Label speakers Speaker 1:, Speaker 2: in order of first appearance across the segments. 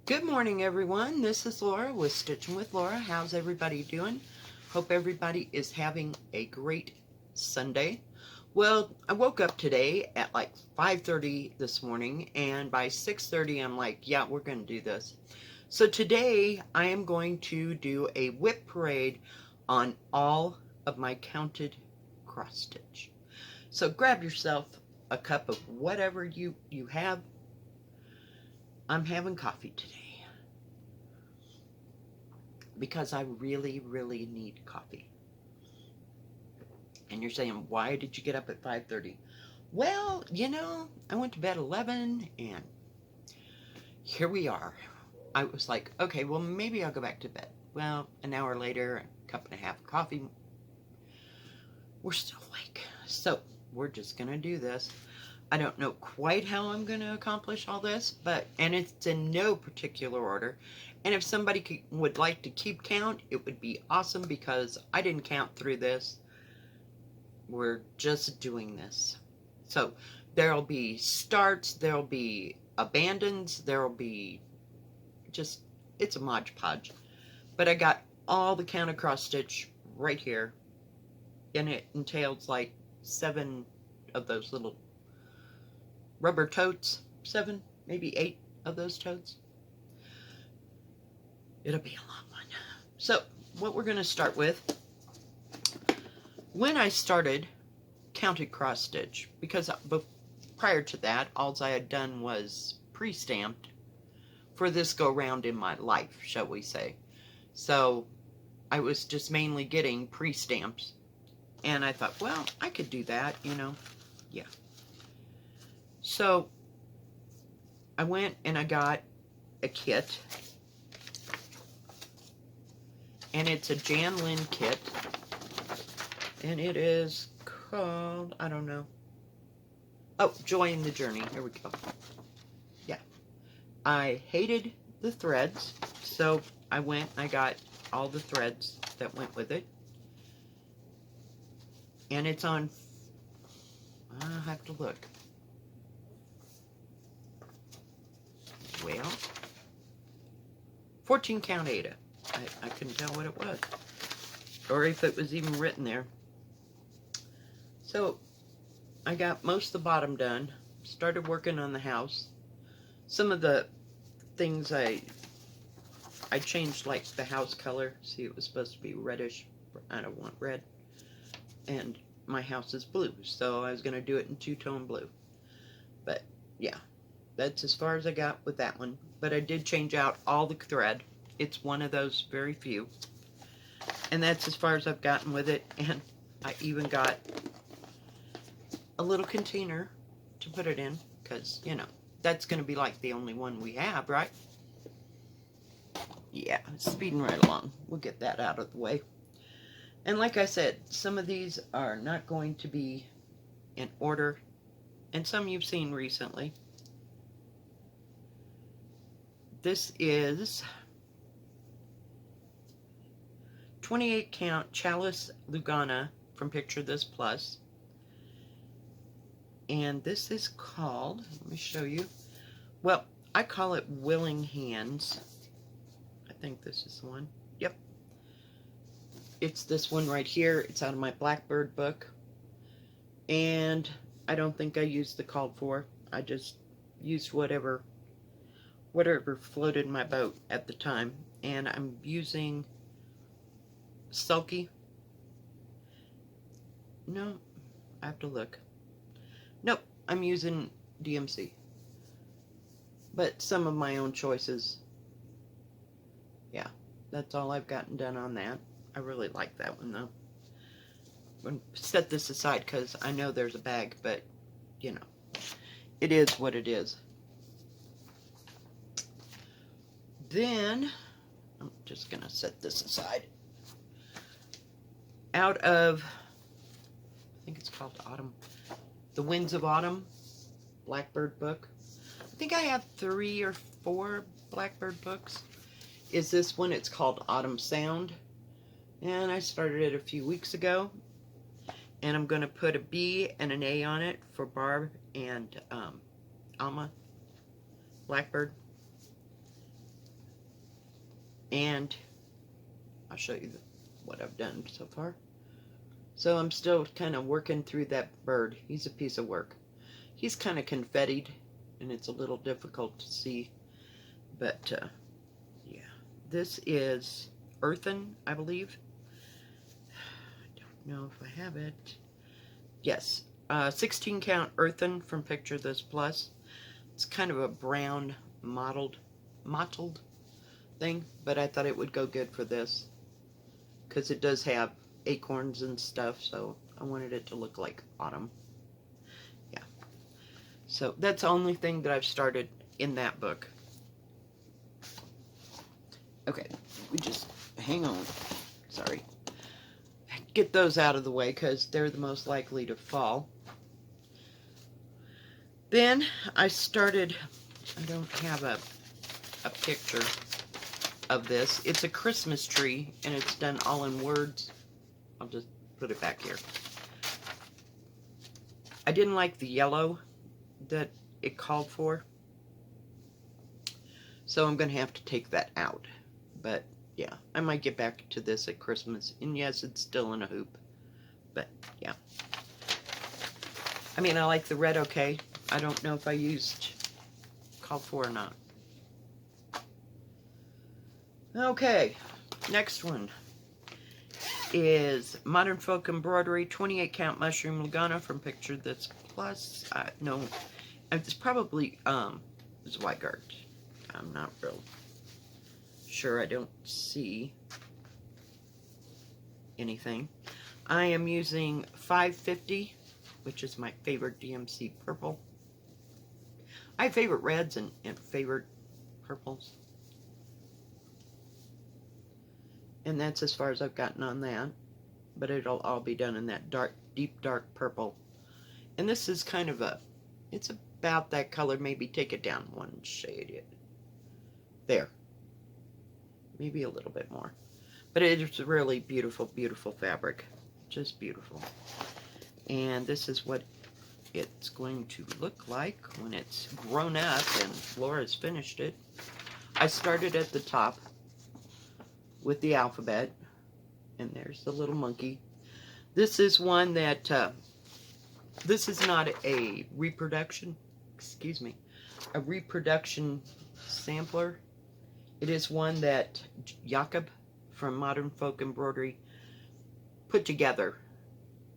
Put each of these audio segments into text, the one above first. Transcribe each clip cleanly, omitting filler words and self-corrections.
Speaker 1: Good morning, everyone. This is Laura with Stitching with Laura. How's everybody doing? Hope everybody is having a great Sunday. Well, I woke up today at like 5:30 this morning, and by 6:30 I'm like, yeah, we're going to do this. So today I am going to do a WIP parade on all of my counted cross stitch. So grab yourself a cup of whatever you have. I'm having coffee today because I really, really need coffee. And you're saying, why did you get up at 5:30? Well, I went to bed 11 and here we are. I was like, okay, well, maybe I'll go back to bed. Well, an hour later, a cup and a half of coffee. We're still awake. So we're just going to do this. I don't know quite how I'm going to accomplish all this, and it's in no particular order. And if somebody would like to keep count, it would be awesome because I didn't count through this. We're just doing this. So there'll be starts, there'll be abandons, there'll be just, it's a Mod Podge. But I got all the counted cross stitch right here. And it entails like 7 of those little rubber totes, 7, maybe 8 of those totes. It'll be a long one. So what we're going to start with, when I started counted cross stitch, because prior to that, all I had done was pre-stamped for this go round in my life, shall we say. So I was just mainly getting pre-stamps, and I thought, well, I could do that, yeah. So I went and I got a kit, and it's a Jan Lynn kit, and it is called, I don't know, oh, Joy in the Journey. Here we go. Yeah, I hated the threads, so I went and I got all the threads that went with it, and it's on, I'll have to look. Well, 14 count Ada. I couldn't tell what it was, or if it was even written there. So I got most of the bottom done, started working on the house. Some of the things I changed, like the house color. See, it was supposed to be reddish. I don't want red. And my house is blue, so I was going to do it in two-tone blue. But yeah, that's as far as I got with that one. But I did change out all the thread. It's one of those very few. And that's as far as I've gotten with it. And I even got a little container to put it in, because, that's going to be like the only one we have, right? Yeah, it's speeding right along. We'll get that out of the way. And like I said, some of these are not going to be in order, and some you've seen recently. This is 28 count Chalice Lagana from Picture This Plus. And this is called, let me show you. Well, I call it Willing Hands. I think this is the one. Yep. It's this one right here. It's out of my Blackbird book. And I don't think I used the called for. I just used whatever floated my boat at the time. And I'm using Sulky. No, I have to look. Nope, I'm using DMC. But some of my own choices. Yeah, that's all I've gotten done on that. I really like that one, though. I'm going to set this aside because I know there's a bag, but, it is what it is. Then, I'm just going to set this aside. Out of, I think it's called Autumn. The Winds of Autumn Blackbird book. I think I have 3 or 4 Blackbird books. Is this one? It's called Autumn Sound. And I started it a few weeks ago. And I'm going to put a B and an A on it for Barb and Alma Blackbird. And I'll show you what I've done so far. So I'm still kind of working through that bird. He's a piece of work. He's kind of confettied, and it's a little difficult to see. But, yeah. This is earthen, I believe. I don't know if I have it. Yes. 16 count earthen from Picture This Plus. It's kind of a brown mottled thing, but I thought it would go good for this because it does have acorns and stuff, so I wanted it to look like autumn. Yeah. So that's the only thing that I've started in that book. Okay, we just hang on. Sorry. Get those out of the way because they're the most likely to fall. Then I started, I don't have a picture of this. It's a Christmas tree, and it's done all in words. I'll just put it back here. I didn't like the yellow that it called for, so I'm going to have to take that out. But yeah, I might get back to this at Christmas. And yes, it's still in a hoop, but yeah. I mean, I like the red okay. I don't know if I used called for or not. Okay, next one is Modern Folk Embroidery 28 count mushroom Lagana from Picture This Plus. No, it's probably Zweigart. I'm not real sure. I don't see anything. I am using 550, which is my favorite DMC purple. I have favorite reds and favorite purples. And that's as far as I've gotten on that. But it'll all be done in that dark, deep dark purple. And this is kind of a, it's about that color. Maybe take it down one shade. There. Maybe a little bit more. But it's a really beautiful, beautiful fabric. Just beautiful. And this is what it's going to look like when it's grown up and Laura's finished it. I started at the top with the alphabet, and there's the little monkey. This is one that, this is not a reproduction, a reproduction sampler. It is one that Jakob from Modern Folk Embroidery put together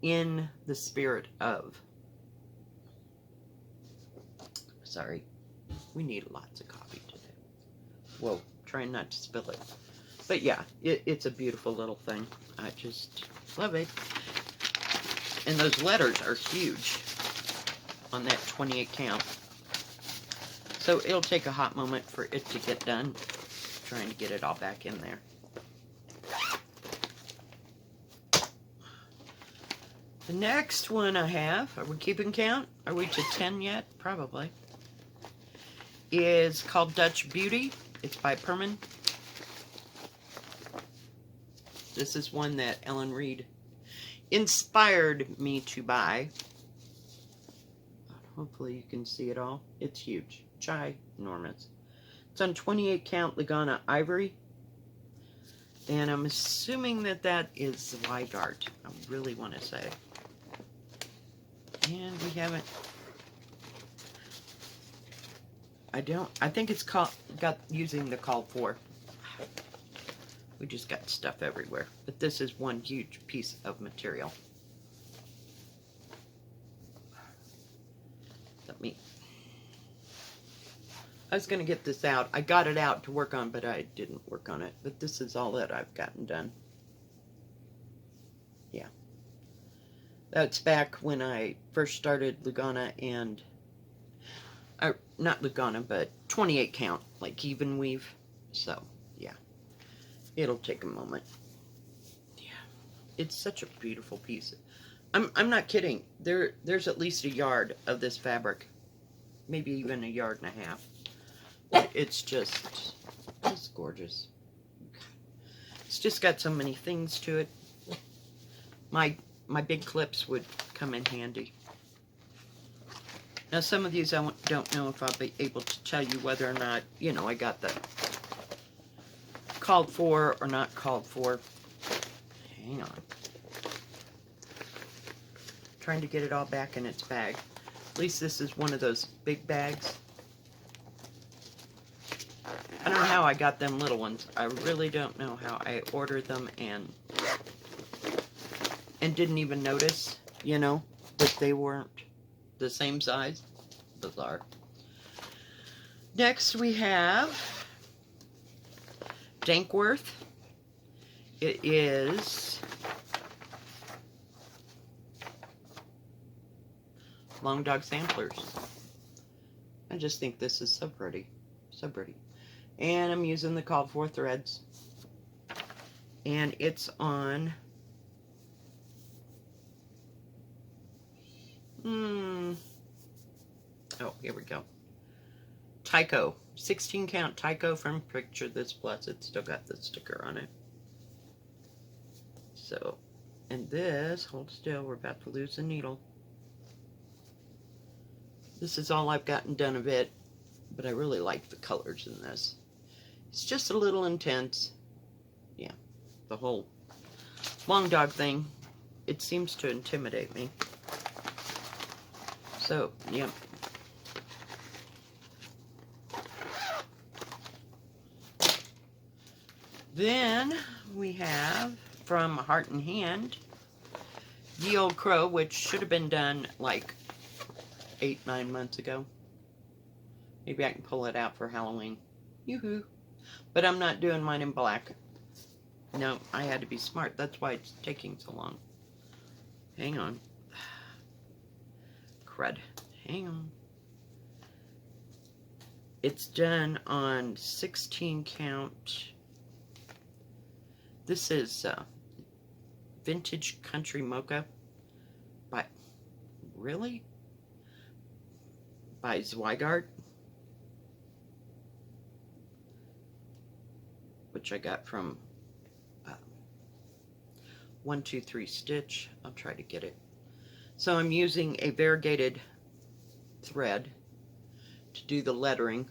Speaker 1: in the spirit of, sorry, we need lots of coffee today. Whoa, trying not to spill it. But yeah, it's a beautiful little thing. I just love it. And those letters are huge on that 28 count. So it'll take a hot moment for it to get done. Trying to get it all back in there. The next one I have, are we keeping count? Are we to 10 yet? Probably. Is called Dutch Beauty. It's by Perman. This is one that Ellen Reed inspired me to buy. Hopefully you can see it all. It's huge. Ginormous. It's on 28 count Lagana ivory. And I'm assuming that that is Zweigart. I really want to say. And we haven't. I think it's got using the call for. We just got stuff everywhere. But this is one huge piece of material. I was going to get this out. I got it out to work on, but I didn't work on it. But this is all that I've gotten done. Yeah. That's back when I first started Lagana and... not Lagana, but 28 count, like even weave. So, yeah. It'll take a moment. Yeah. It's such a beautiful piece. I'm not kidding. There's at least a yard of this fabric. Maybe even a yard and a half. It's just gorgeous. It's just got so many things to it. My big clips would come in handy. Now some of these I don't know if I'll be able to tell you whether or not, you know, I got the called for or not called for. Hang on. Trying to get it all back in its bag. At least this is one of those big bags. I don't know how I got them little ones. I really don't know how I ordered them and didn't even notice, you know, that they weren't the same size. Bizarre. Next we have Dankworth. It is Long Dog Samplers. I just think this is so pretty. So pretty. And I'm using the called for threads. And it's on oh, here we go. Tyco. 16 count Tyco from Picture This Plus. It's still got the sticker on it. So, and this, hold still, we're about to lose the needle. This is all I've gotten done of it, but I really like the colors in this. It's just a little intense. Yeah, the whole long dog thing, it seems to intimidate me. So, yeah. Then we have from Heart and Hand, Ye Old Crow, which should have been done like 8-9 months ago. Maybe I can pull it out for Halloween. Yoo-hoo. But I'm not doing mine in black. No, I had to be smart. That's why it's taking so long. Hang on. Crud. Hang on. It's done on 16 count. This is Vintage Country Mocha by, really? By Zweigart. Which I got from 123 Stitch. I'll try to get it. So I'm using a variegated thread to do the lettering,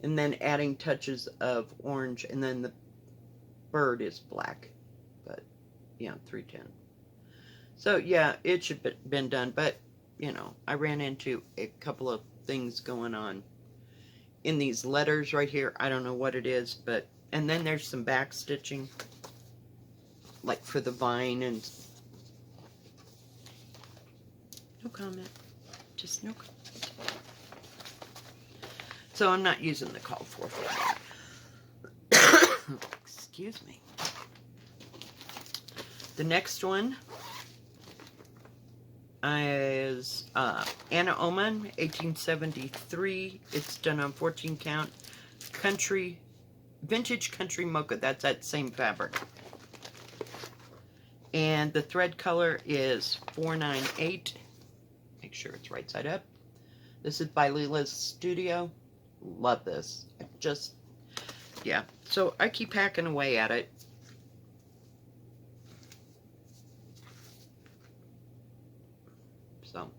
Speaker 1: and then adding touches of orange, and then the bird is black. But yeah, 310. So yeah, it should have been done, but you know, I ran into a couple of things going on in these letters right here. I don't know what it is, but, and then there's some back stitching, like for the vine, and no comment, just no comment. So I'm not using the call for that. Excuse me. The next one is Anna Oman, 1873. It's done on 14 count. Country, Vintage Country Mocha. That's that same fabric. And the thread color is 498. Make sure it's right side up. This is by Leela's Studio. Love this. Just, yeah. So I keep hacking away at it. So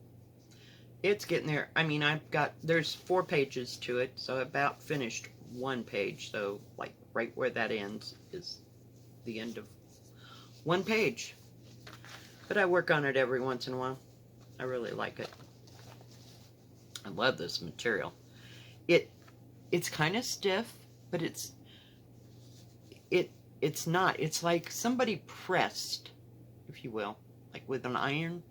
Speaker 1: it's getting there. I mean, there's 4 pages to it, so I about finished 1 page. So like right where that ends is the end of 1 page. But I work on it every once in a while. I really like it. I love this material. It's kind of stiff, but it's not. It's like somebody pressed, if you will, like with an iron.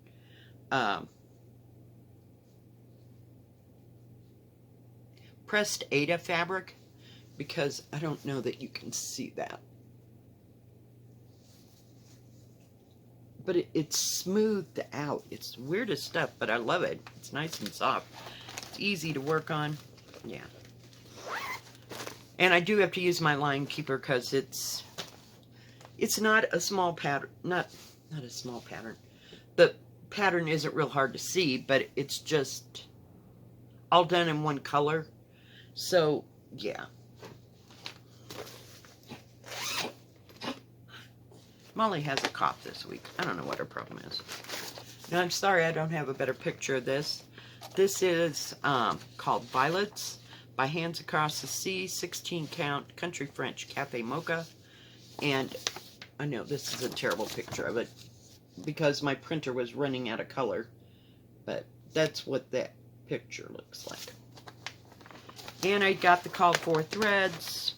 Speaker 1: Pressed Ada fabric, because I don't know that you can see that. But it's smoothed out. It's weirdest stuff, but I love it. It's nice and soft. It's easy to work on. Yeah. And I do have to use my line keeper because it's not a small pattern. Not a small pattern. The pattern isn't real hard to see, but it's just all done in one color. So, yeah. Molly has a cough this week. I don't know what her problem is. No, I'm sorry I don't have a better picture of this. This is called Violets By Hands Across the Sea, 16 count Country French Cafe Mocha. And I know this is a terrible picture of it because my printer was running out of color, but that's what that picture looks like. And I got the called for threads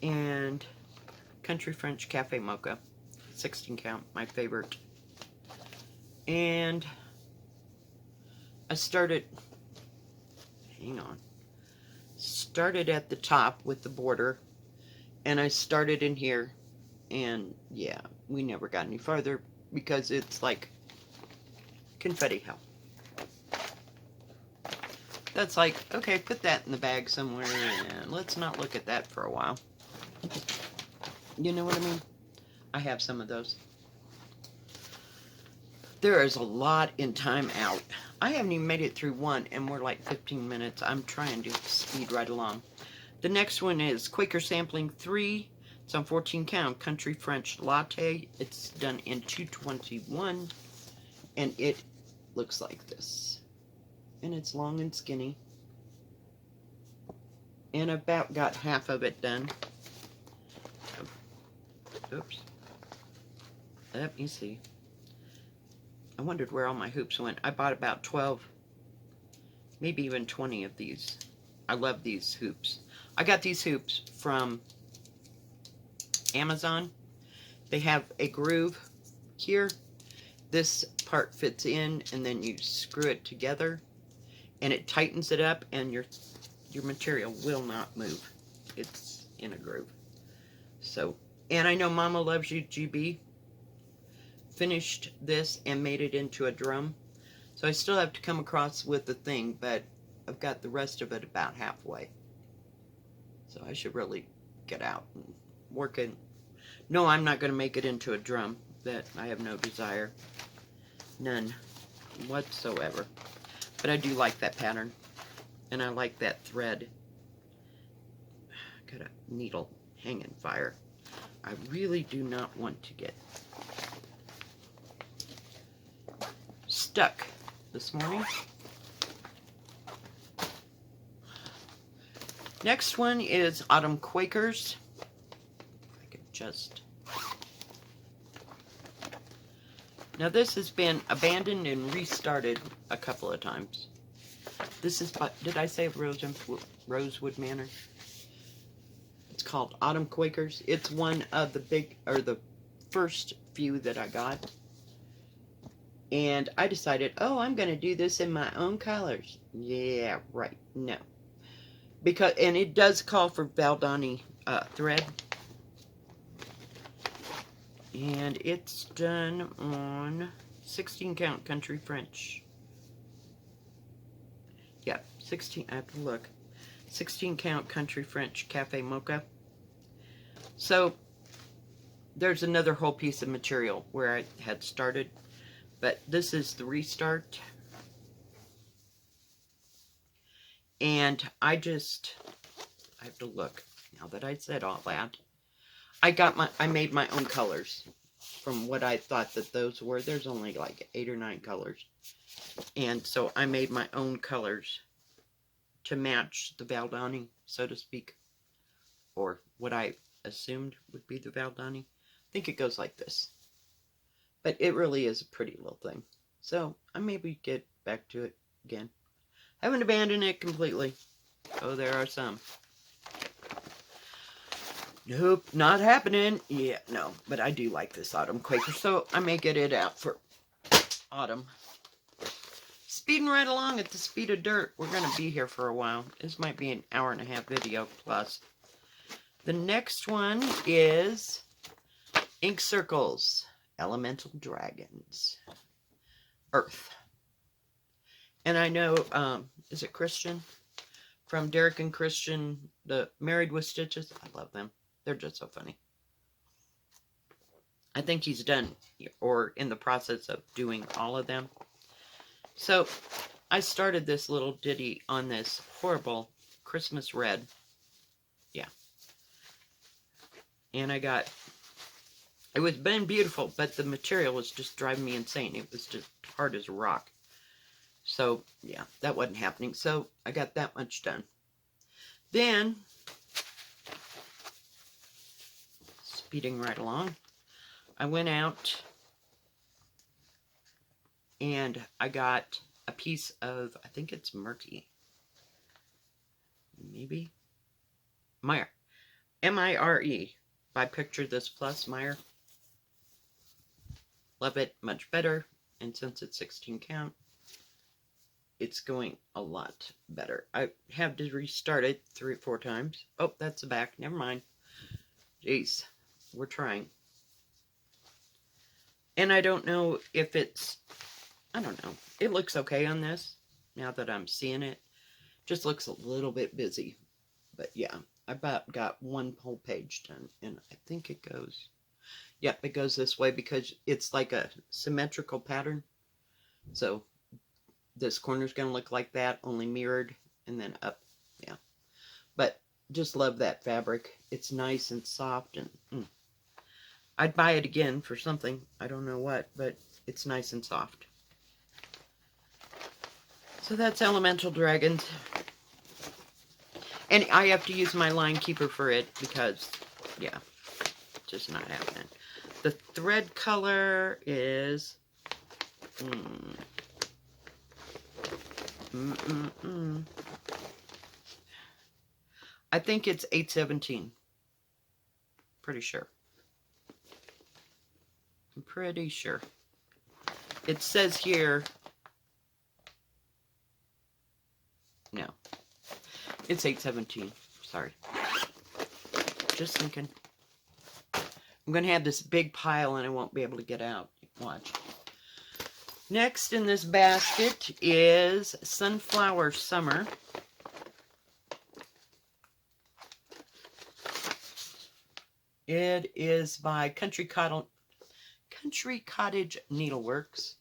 Speaker 1: and Country French Cafe Mocha, 16 count, my favorite. And I started, hang on, started at the top with the border, and I started in here, and yeah, we never got any farther because it's like confetti hell. That's like, okay, put that in the bag somewhere and let's not look at that for a while. You know what I mean? I have some of those. There is a lot in time out. I haven't even made it through one and we're like 15 minutes. I'm trying to speed right along. The next one is Quaker Sampling 3. It's on 14 count Country French Latte. It's done in 221 and it looks like this. And it's long and skinny. And about got half of it done. Oops. Let me see. I wondered where all my hoops went. I bought about 12, maybe even 20 of these. I love these hoops. I got these hoops from Amazon. They have a groove here. This part fits in and then you screw it together and it tightens it up and your material will not move. It's in a groove. So, and I know Mama Loves You GB finished this and made it into a drum. So I still have to come across with the thing, but I've got the rest of it about halfway. So I should really get out and work it. No, I'm not going to make it into a drum. That I have no desire. None whatsoever. But I do like that pattern. And I like that thread. Got a needle hanging fire. I really do not want to get stuck this morning. Next one is Autumn Quakers. If I could just... Now this has been abandoned and restarted a couple of times. This is, did I say Rosewood Manor? It's called Autumn Quakers. It's one of the big, or the first few that I got. And I decided, oh, I'm going to do this in my own colors. Yeah, right. No. Because, and it does call for Valdani thread. And it's done on 16 count Country French. Yeah, 16, I have to look. 16 count Country French Cafe Mocha. So, there's another whole piece of material where I had started. But this is the restart. And I have to look. Now that I said all that. I made my own colors from what I thought that those were. There's only like 8 or 9 colors. And so I made my own colors to match the Valdani, so to speak. Or what I assumed would be the Valdani. I think it goes like this. But it really is a pretty little thing. So I maybe get back to it again. I haven't abandoned it completely. Oh, there are some. Nope, not happening. Yeah, no, but I do like this Autumn Quaker, so I may get it out for autumn. Speeding right along at the speed of dirt. We're going to be here for a while. This might be an hour-and-a-half video plus. The next one is Ink Circles, Elemental Dragons, Earth. And I know, is it Christian? From Derek and Christian, the Married with Stitches. I love them. They're just so funny. I think he's done, or in the process of doing all of them. So, I started this little ditty on this horrible Christmas red. Yeah. And I got, it was been beautiful, but the material was just driving me insane. It was just hard as a rock. So, yeah, that wasn't happening. So, I got that much done. Then, speeding right along, I went out and I got a piece of, I think it's murky. Maybe? Meyer. M-I-R-E. By Picture This Plus, Meyer. Love it. Much better. And since it's 16 count, it's going a lot better. I have to restart it 3 or 4 times. Oh, that's the back. Never mind. Jeez. We're trying. And I don't know if it's... I don't know. It looks okay on this. Now that I'm seeing it. Just looks a little bit busy. But yeah. I about got 1 whole page done. And I think it goes... Yep, it goes this way because it's like a symmetrical pattern. So this corner's going to look like that, only mirrored and then up. Yeah. But just love that fabric. It's nice and soft and I'd buy it again for something. I don't know what, but it's nice and soft. So that's Elemental Dragons. And I have to use my line keeper for it because, yeah, just not happening. The thread color is I think it's 817. Pretty sure. I'm pretty sure. It says here. No. It's 817. Sorry. Just thinking. I'm going to have this big pile and I won't be able to get out. Watch. Next in this basket is Sunflower Summer. It is by Country Cottage Needleworks.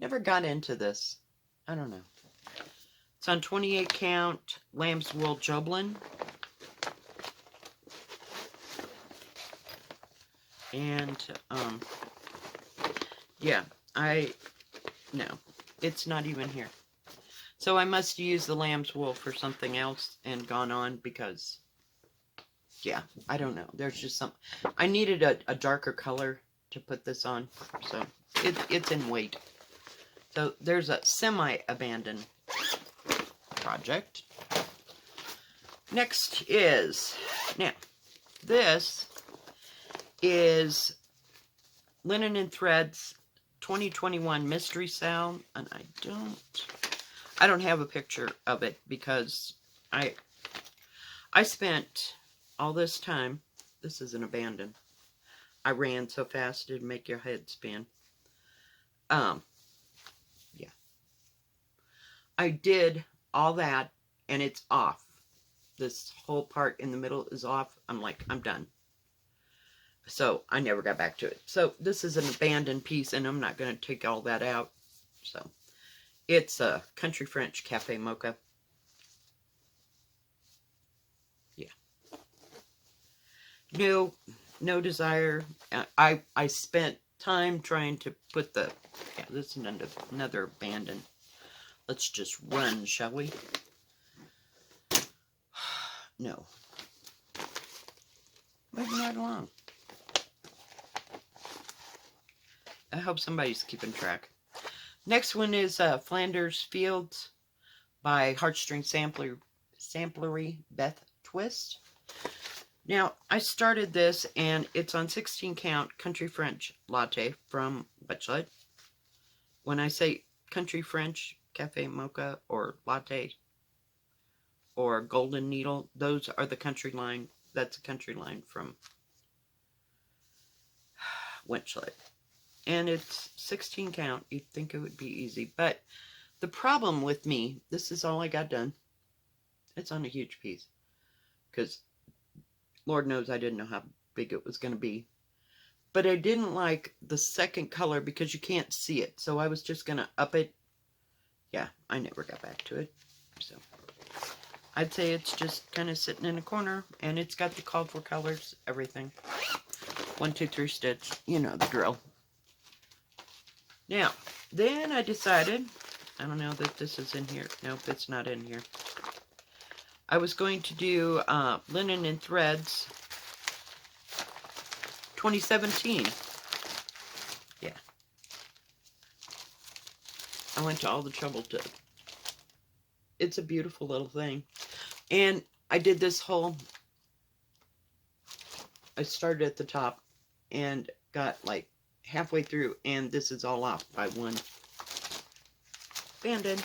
Speaker 1: Never got into this. I don't know. It's on 28 count lamb's wool Joblin. And, yeah, no, it's not even here. So I must use the lamb's wool for something else and gone on because, yeah, I don't know. There's just some, I needed a darker color to put this on, so it's in weight. So there's a semi-abandoned project. Next is, now, this is Linen and Threads 2021 Mystery Sound, and I don't have a picture of it because I spent all this time. This is an abandon. I ran so fast it'd make your head spin. Yeah. I did all that and it's off. This whole part in the middle is off. I'm like, I'm done. So I never got back to it. So this is an abandoned piece and I'm not going to take all that out. So it's a Country French Cafe Mocha. Yeah. No desire. I spent time trying to put the, yeah, this is another abandoned. Let's just run, shall we? No. Moving right along. I hope somebody's keeping track. Next one is Flanders Fields by Heartstring Samplery Beth Twist. Now, I started this and it's on 16 count Country French Latte from Butchlight. When I say Country French Cafe Mocha or Latte or Golden Needle, those are the country line. That's a country line from Winchlet. And it's 16 count. You'd think it would be easy. But the problem with me, this is all I got done. It's on a huge piece. Because Lord knows I didn't know how big it was going to be. But I didn't like the second color because you can't see it. So I was just going to up it. Yeah, I never got back to it. So I'd say it's just kind of sitting in a corner. And it's got the called for colors, everything. 1, 2, 3 stitch. You know the drill. Now, then I decided, I don't know that this is in here. Nope, it's not in here. I was going to do Linen and Threads 2017. Yeah. I went to all the trouble to... It's a beautiful little thing. And I did this whole... I started at the top and got like halfway through, and this is all off by one band-aid.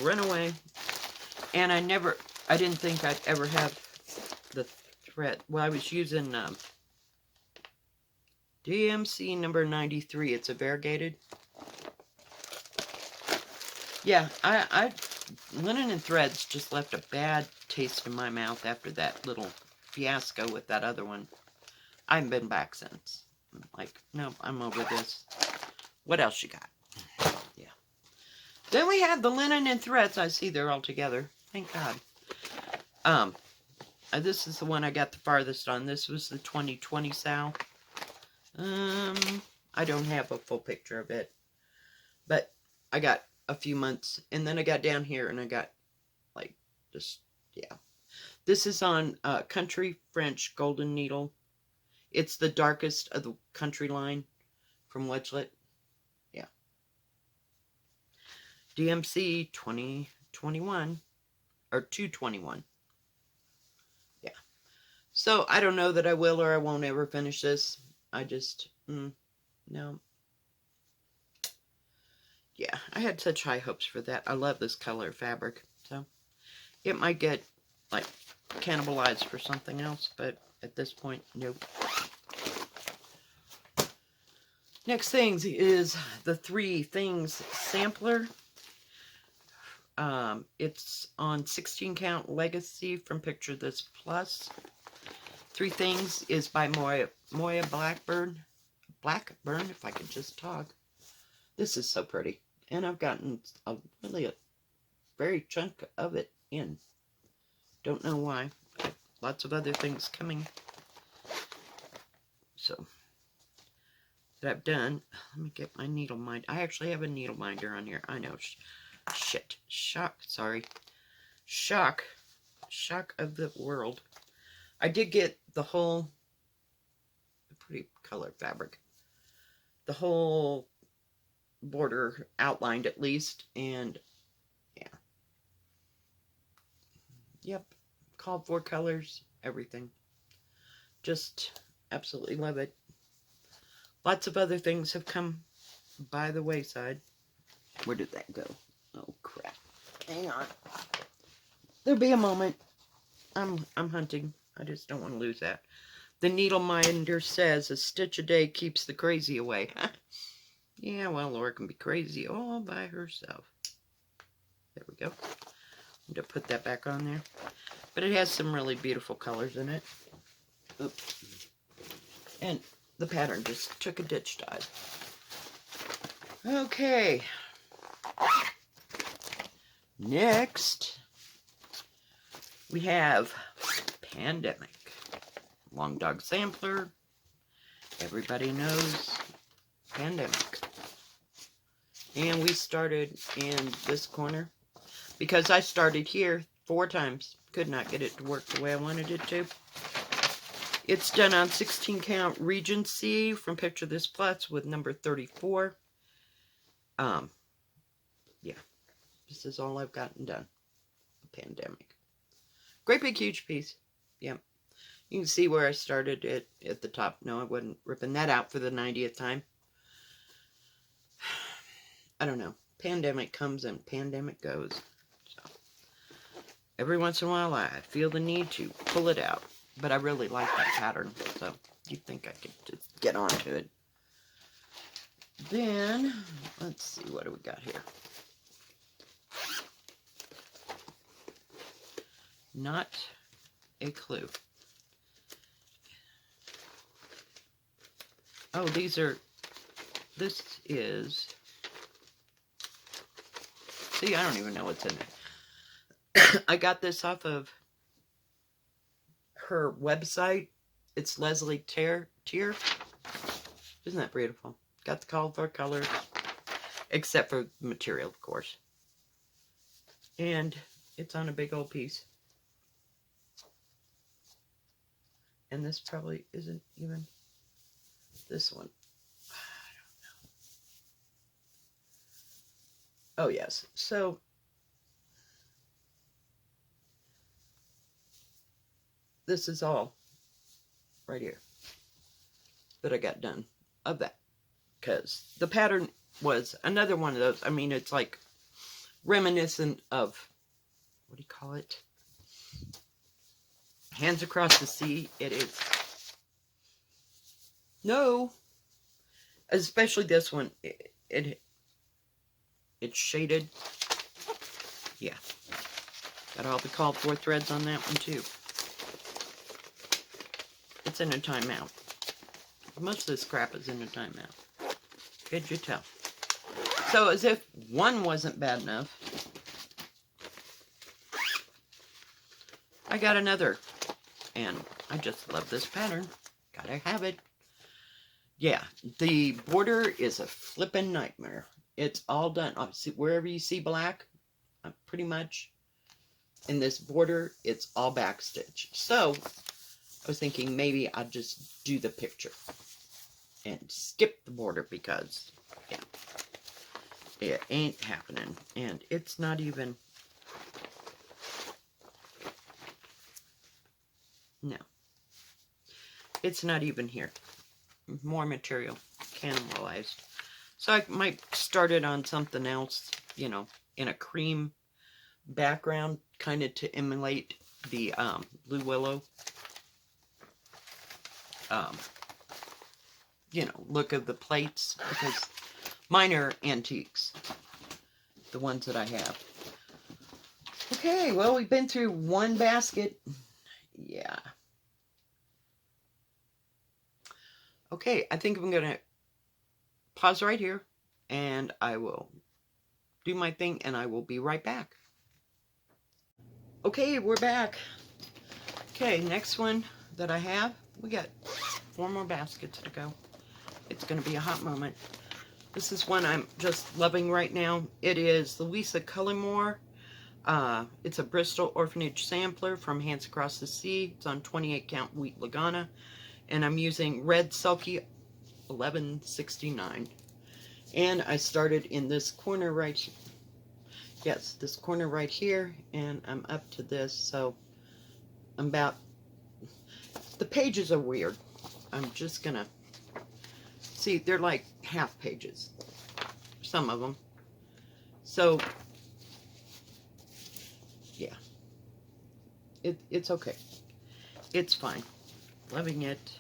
Speaker 1: Run away. And I didn't think I'd ever have the thread. Well, I was using DMC number 93. It's a variegated. Yeah, Linen and Threads just left a bad taste in my mouth after that little fiasco with that other one. I haven't been back since. I'm like, nope, I'm over this. What else you got? Yeah. Then we have the Linen and Threads. I see they're all together. Thank God. This is the one I got the farthest on. This was the 2020 Sal. I don't have a full picture of it, but I got a few months, and then I got down here and I got like just, yeah. This is on Country French Golden Needle. It's the darkest of the country line from Wedgelet. Yeah. DMC 2021 or 221. Yeah. So I don't know that I will or I won't ever finish this. I just, no. Yeah, I had such high hopes for that. I love this color fabric. So it might get like cannibalized for something else, but at this point, nope. Next things is the Three Things sampler. It's on 16 count Legacy from Picture This Plus. Three Things is by Moya Blackbird. Blackburn, if I could just talk. This is so pretty. And I've gotten a very chunk of it in. Don't know why. Lots of other things coming. So, that I've done. Let me get my needle minder. I actually have a needle minder on here. I know. Shit. Shock. Sorry. Shock. Shock of the world. I did get the whole, pretty color fabric. The whole border outlined at least, and yeah. Yep. Called for colors, everything. Just absolutely love it. Lots of other things have come by the wayside. Where did that go? Oh crap. Hang on. There'll be a moment. I'm hunting. I just don't want to lose that. The needle minder says a stitch a day keeps the crazy away. Yeah, well, Lora can be crazy all by herself. There we go. I'm going to put that back on there. But it has some really beautiful colors in it. Oops. And the pattern just took a ditch dive. Okay. Next, we have Pandemic. Long Dog Sampler. Everybody knows Pandemic. And we started in this corner because I started here 4 times. Could not get it to work the way I wanted it to. It's done on 16 count Regency from Picture This Plus with number 34. Yeah. This is all I've gotten done. Pandemic. Great big huge piece. Yeah. You can see where I started it at the top. No, I wasn't ripping that out for the 90th time. I don't know. Pandemic comes and pandemic goes. So, every once in a while, I feel the need to pull it out. But I really like that pattern. So, you'd think I could just get onto it. Then, let's see. What do we got here? Not a clue. Oh, this is, see, I don't even know what's in it. I got this off of her website. It's Leslie Tier. Isn't that beautiful? Got the call for colors, except for the material, of course. And It's on a big old piece. And this probably isn't even this one. I don't know. Oh, yes. So, this is all right here that I got done of that. Because the pattern was another one of those. I mean, it's like reminiscent of, what do you call it? Hands Across the Sea. It is. No. Especially this one. It's shaded. Yeah. Got all the called for threads on that one too. It's in a timeout. Most of this crap is in a timeout. Could you tell? So as if one wasn't bad enough, I got another. And I just love this pattern. Gotta have it. Yeah, the border is a flippin' nightmare. It's all done. Obviously, wherever you see black, pretty much in this border, it's all backstitch. So, I was thinking maybe I'd just do the picture and skip the border because, yeah, it ain't happening. And it's not even, no, it's not even here. More material, cannibalized. So I might start it on something else, you know, in a cream background, kind of to emulate the Blue Willow, you know, look of the plates, because mine are antiques, the ones that I have. Okay, well, we've been through one basket. Yeah. Okay, I think I'm going to pause right here, and I will do my thing, and I will be right back. Okay, we're back. Okay, next one that I have, we got 4 more baskets to go. It's going to be a hot moment. This is one I'm just loving right now. It is Louisa Cullimore. It's a Bristol Orphanage sampler from Hands Across the Sea. It's on 28 count wheat Lagana. And I'm using Red Sulky 1169. And I started in this corner right here. Yes, this corner right here. And I'm up to this. So I'm about... The pages are weird. I'm just going to... See, they're like half pages. Some of them. So... Yeah. It's okay. It's fine. Loving it.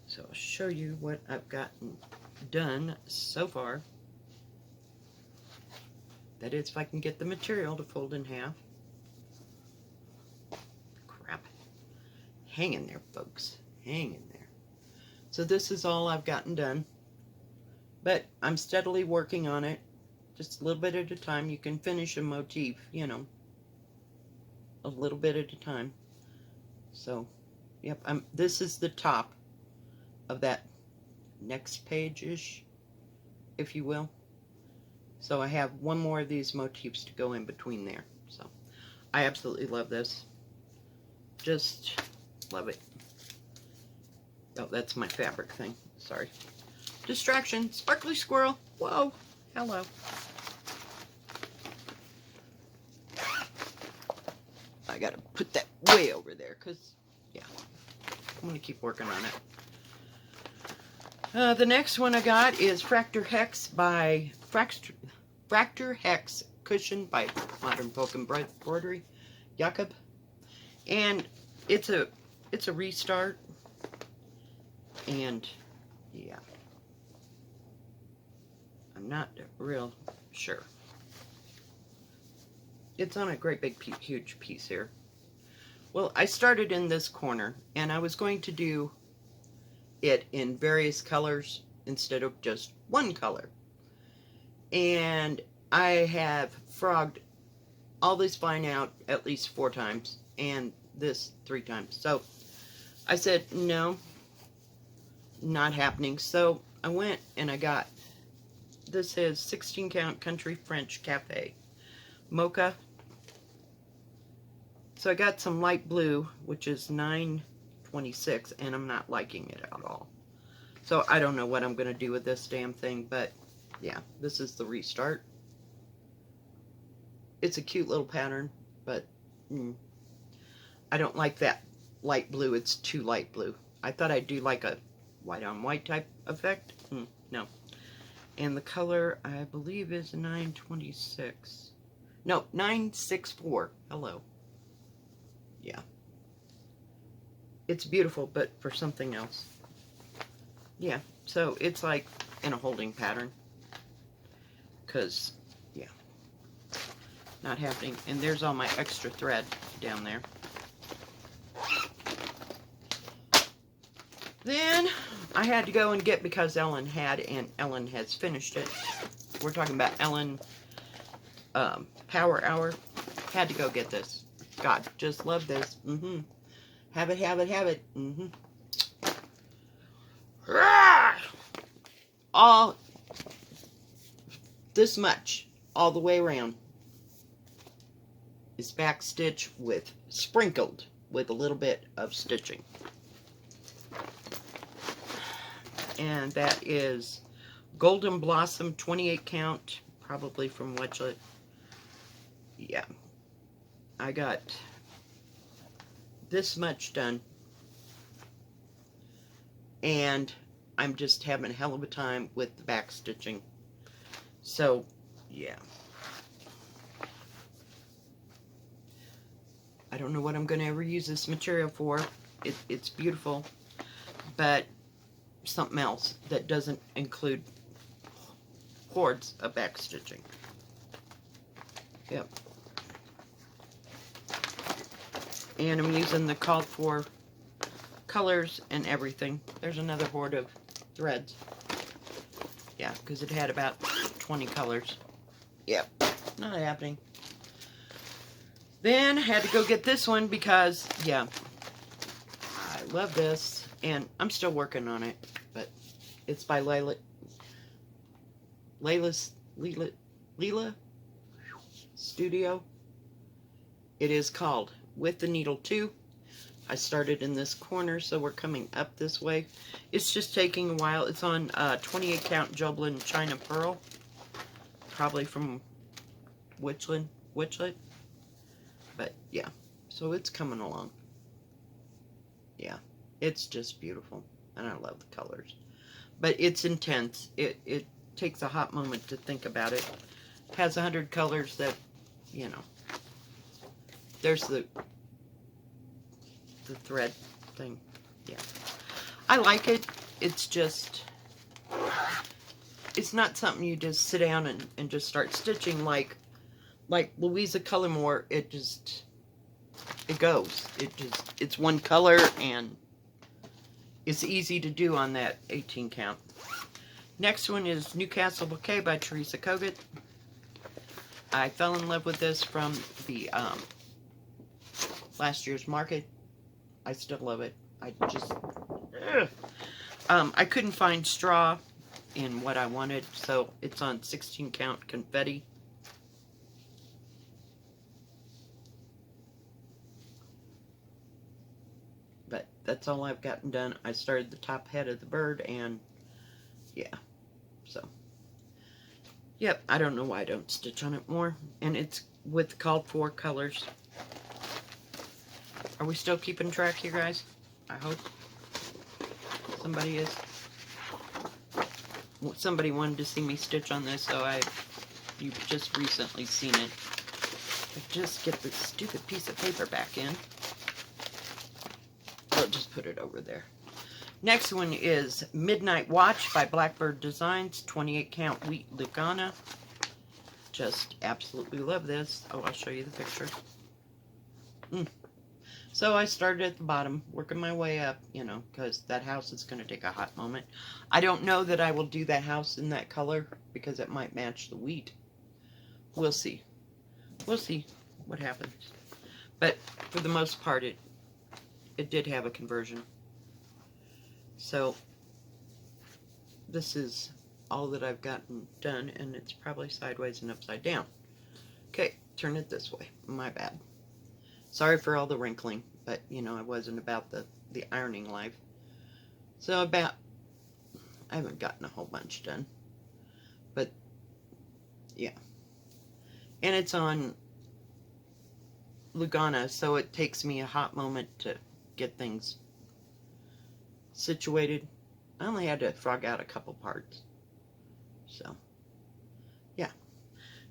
Speaker 1: So I'll show you what I've gotten done so far. That is, if I can get the material to fold in half. Crap. Hang in there, folks. Hang in there. So this is all I've gotten done. But I'm steadily working on it. Just a little bit at a time. You can finish a motif, you know, a little bit at a time. So, yep, this is the top of that next page-ish, if you will. So I have one more of these motifs to go in between there. So, I absolutely love this. Just love it. Oh, that's my fabric thing. Sorry. Distraction. Sparkly squirrel. Whoa. Hello. I gotta put that way over there because, yeah, I'm gonna keep working on it. The next one I got is Fracture Hex Cushion by Modern Folk Embroidery, Jakob, and it's a restart, and yeah, I'm not real sure. It's on a great big huge piece here. Well, I started in this corner, and I was going to do it in various colors instead of just one color. And I have frogged all this vine out at least 4 times, and this 3 times. So I said, no, not happening. So I went and I got This is 16 count Country French Cafe Mocha. So I got some light blue, which is 926, and I'm not liking it at all. So I don't know what I'm going to do with this damn thing, but yeah, this is the restart. It's a cute little pattern, but I don't like that light blue. It's too light blue. I thought I'd do like a white on white type effect. No. And the color, I believe, is 926. No, 964. Hello. Yeah. It's beautiful, but for something else. Yeah, so it's like in a holding pattern. Because, yeah. Not happening. And there's all my extra thread down there. Then I had to go and get, because Ellen had, and Ellen has finished it. We're talking about Ellen Power Hour. Had to go get this. God, just love this. Have it, have it, have it. All this much, all the way around, is back stitch with, sprinkled with a little bit of stitching. And that is Golden Blossom 28 count, probably from Wedglet. Yeah. I got this much done. And I'm just having a hell of a time with the back stitching. So, yeah. I don't know what I'm going to ever use this material for. It's beautiful. But something else that doesn't include hordes of back stitching. Yep. And I'm using the called for colors and everything. There's another horde of threads. Yeah, because it had about 20 colors. Yep, not happening. Then I had to go get this one because, yeah, I love this. And I'm still working on it, but it's by Leela Studio. It is called With the Needle 2. I started in this corner, so we're coming up this way. It's just taking a while. It's on 28 count Joblin China Pearl, probably from Witchlet. But yeah, so it's coming along. Yeah. It's just beautiful, and I love the colors. But it's intense. It takes a hot moment to think about it. It has 100 colors that, you know. There's the thread thing. Yeah. I like it. It's just, it's not something you just sit down and just start stitching like Louisa Cullimore. It just, it goes. It's one color, and it's easy to do on that 18 count. Next one is Newcastle Bouquet by Teresa Kogut. I fell in love with this from the last year's market. I still love it. I just, I couldn't find straw in what I wanted, so it's on 16 count confetti. But that's all I've gotten done. I started the top head of the bird, and yeah, so yep, I don't know why I don't stitch on it more. And it's with called for colors. Are we still keeping track here, guys? I hope somebody is. Somebody wanted to see me stitch on this, so you've just recently seen it. Just get this stupid piece of paper back in. I'll just put it over there. Next one is Midnight Watch by Blackbird Designs, 28 count wheat Lagana. Just absolutely love this. Oh, I'll show you the picture. So I started at the bottom, working my way up, you know, because that house is going to take a hot moment. I don't know that I will do that house in that color because it might match the wheat. We'll see. We'll see what happens. But for the most part, it did have a conversion. So this is all that I've gotten done, and it's probably sideways and upside down. Okay, turn it this way. My bad. Sorry for all the wrinkling, but you know, I wasn't about the ironing life. So I haven't gotten a whole bunch done, but yeah. And it's on Lagana, so it takes me a hot moment to get things situated. I only had to frog out a couple parts. So, yeah.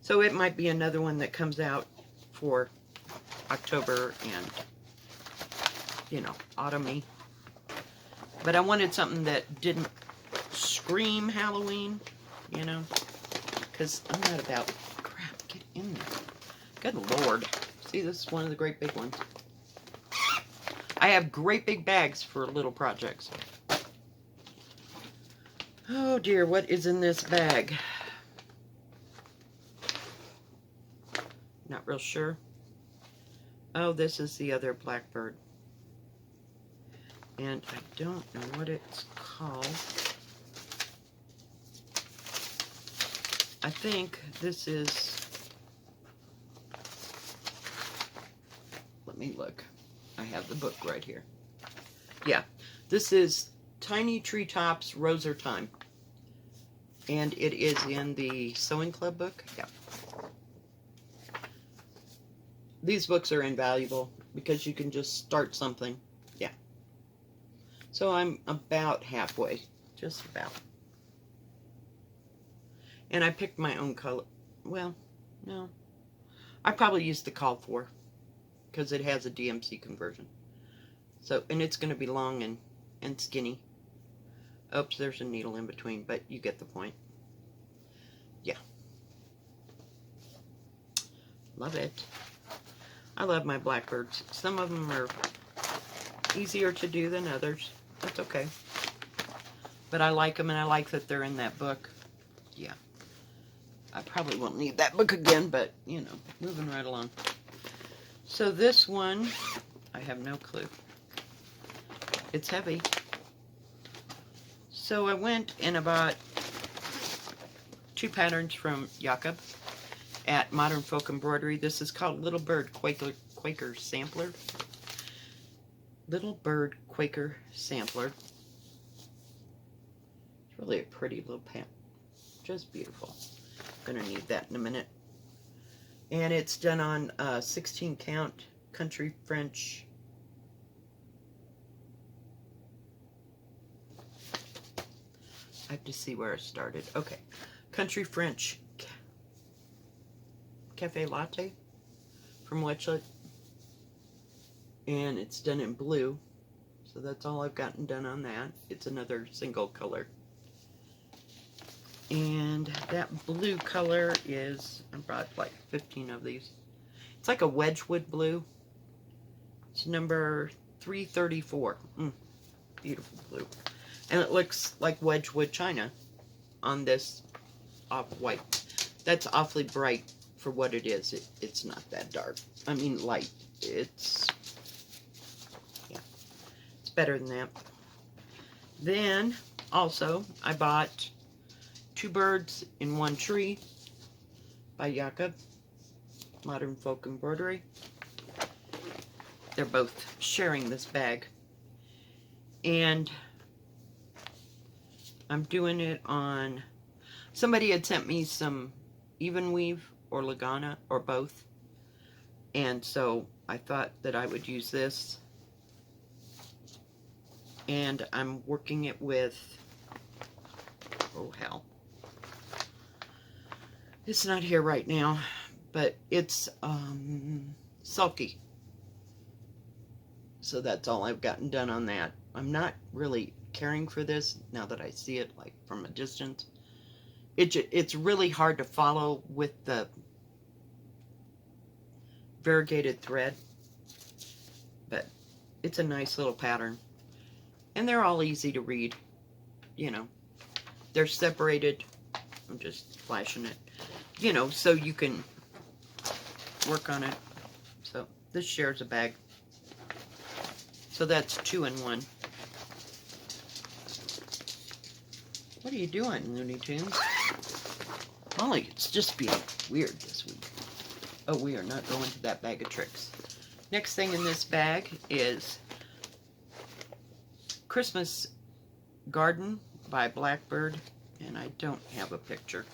Speaker 1: So it might be another one that comes out for October and, you know, autumny. But I wanted something that didn't scream Halloween, you know, because I'm not about, crap, get in there. Good Lord. See, this is one of the great big ones. I have great big bags for little projects. Oh dear, what is in this bag? Not real sure. Oh, this is the other Blackbird. And I don't know what it's called. I think this is, let me look. I have the book right here. Yeah, this is Tiny Treetops Rose or Time. And it is in the Sewing Club book. Yeah. These books are invaluable because you can just start something. Yeah. So I'm about halfway. Just about. And I picked my own color. Well, no. I probably used the call for because it has a DMC conversion. So, and it's going to be long and skinny. Oops, there's a needle in between, but you get the point. Yeah. Love it. I love my Blackbirds. Some of them are easier to do than others. That's okay. But I like them, and I like that they're in that book. Yeah. I probably won't need that book again, but, you know, moving right along. So this one, I have no clue. It's heavy. So I went and I bought 2 patterns from Jakob at Modern Folk Embroidery. This is called Little Bird Quaker Sampler. Little Bird Quaker Sampler. It's really a pretty little pattern. Just beautiful. Gonna need that in a minute. And it's done on 16 count country French. I have to see where I started. Okay. Country French Cafe Latte from Wetchlet. And it's done in blue. So that's all I've gotten done on that. It's another single color. And that blue color is, I brought like 15 of these. It's like a Wedgwood blue. It's number 334. Beautiful blue. And it looks like Wedgwood china on this off-white. That's awfully bright for what it is. It's not that dark. I mean light. It's, yeah, it's better than that. Then, also, I bought 2 Birds in One Tree by Jakob, Modern Folk Embroidery. They're both sharing this bag. And I'm doing it on, somebody had sent me some even weave or Lagana or both. And so I thought that I would use this. And I'm working it with, oh hell. It's not here right now, but it's sulky. So that's all I've gotten done on that. I'm not really caring for this now that I see it like from a distance. It's really hard to follow with the variegated thread, but it's a nice little pattern. And they're all easy to read, you know. They're separated. I'm just flashing it. You know, so you can work on it. So this shares a bag. So that's 2 in 1. What are you doing, Looney Tunes? Molly, it's just being weird this week. Oh, we are not going to that bag of tricks. Next thing in this bag is Christmas Garden by Blackbird, and I don't have a picture,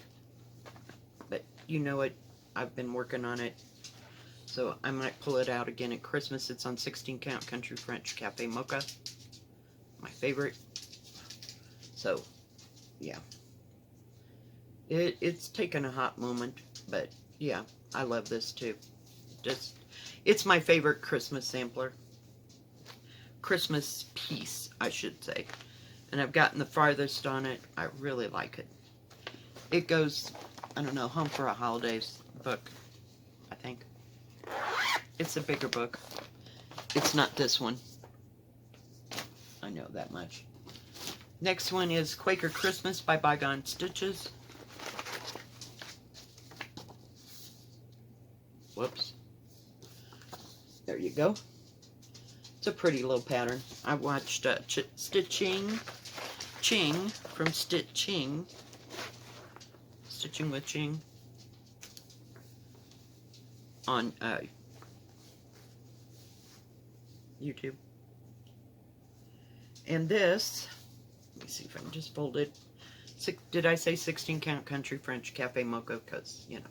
Speaker 1: but you know it, I've been working on it, so I might pull it out again at Christmas. It's on 16 count Country French Cafe Mocha, my favorite. So yeah, it's taken a hot moment, but yeah, I love this too. It's my favorite Christmas sampler, Christmas piece, I should say. And I've gotten the farthest on it. I really like it. It goes, I don't know, Home for a Holidays book, I think. It's a bigger book. It's not this one. I know that much. Next one is Quaker Christmas by Bygone Stitches. Whoops. There you go. It's a pretty little pattern. I watched Stitching from Stitching with Ching on YouTube. And this, let me see if I can just fold it. Did I say 16 count Country French Cafe Mocha? Because, you know,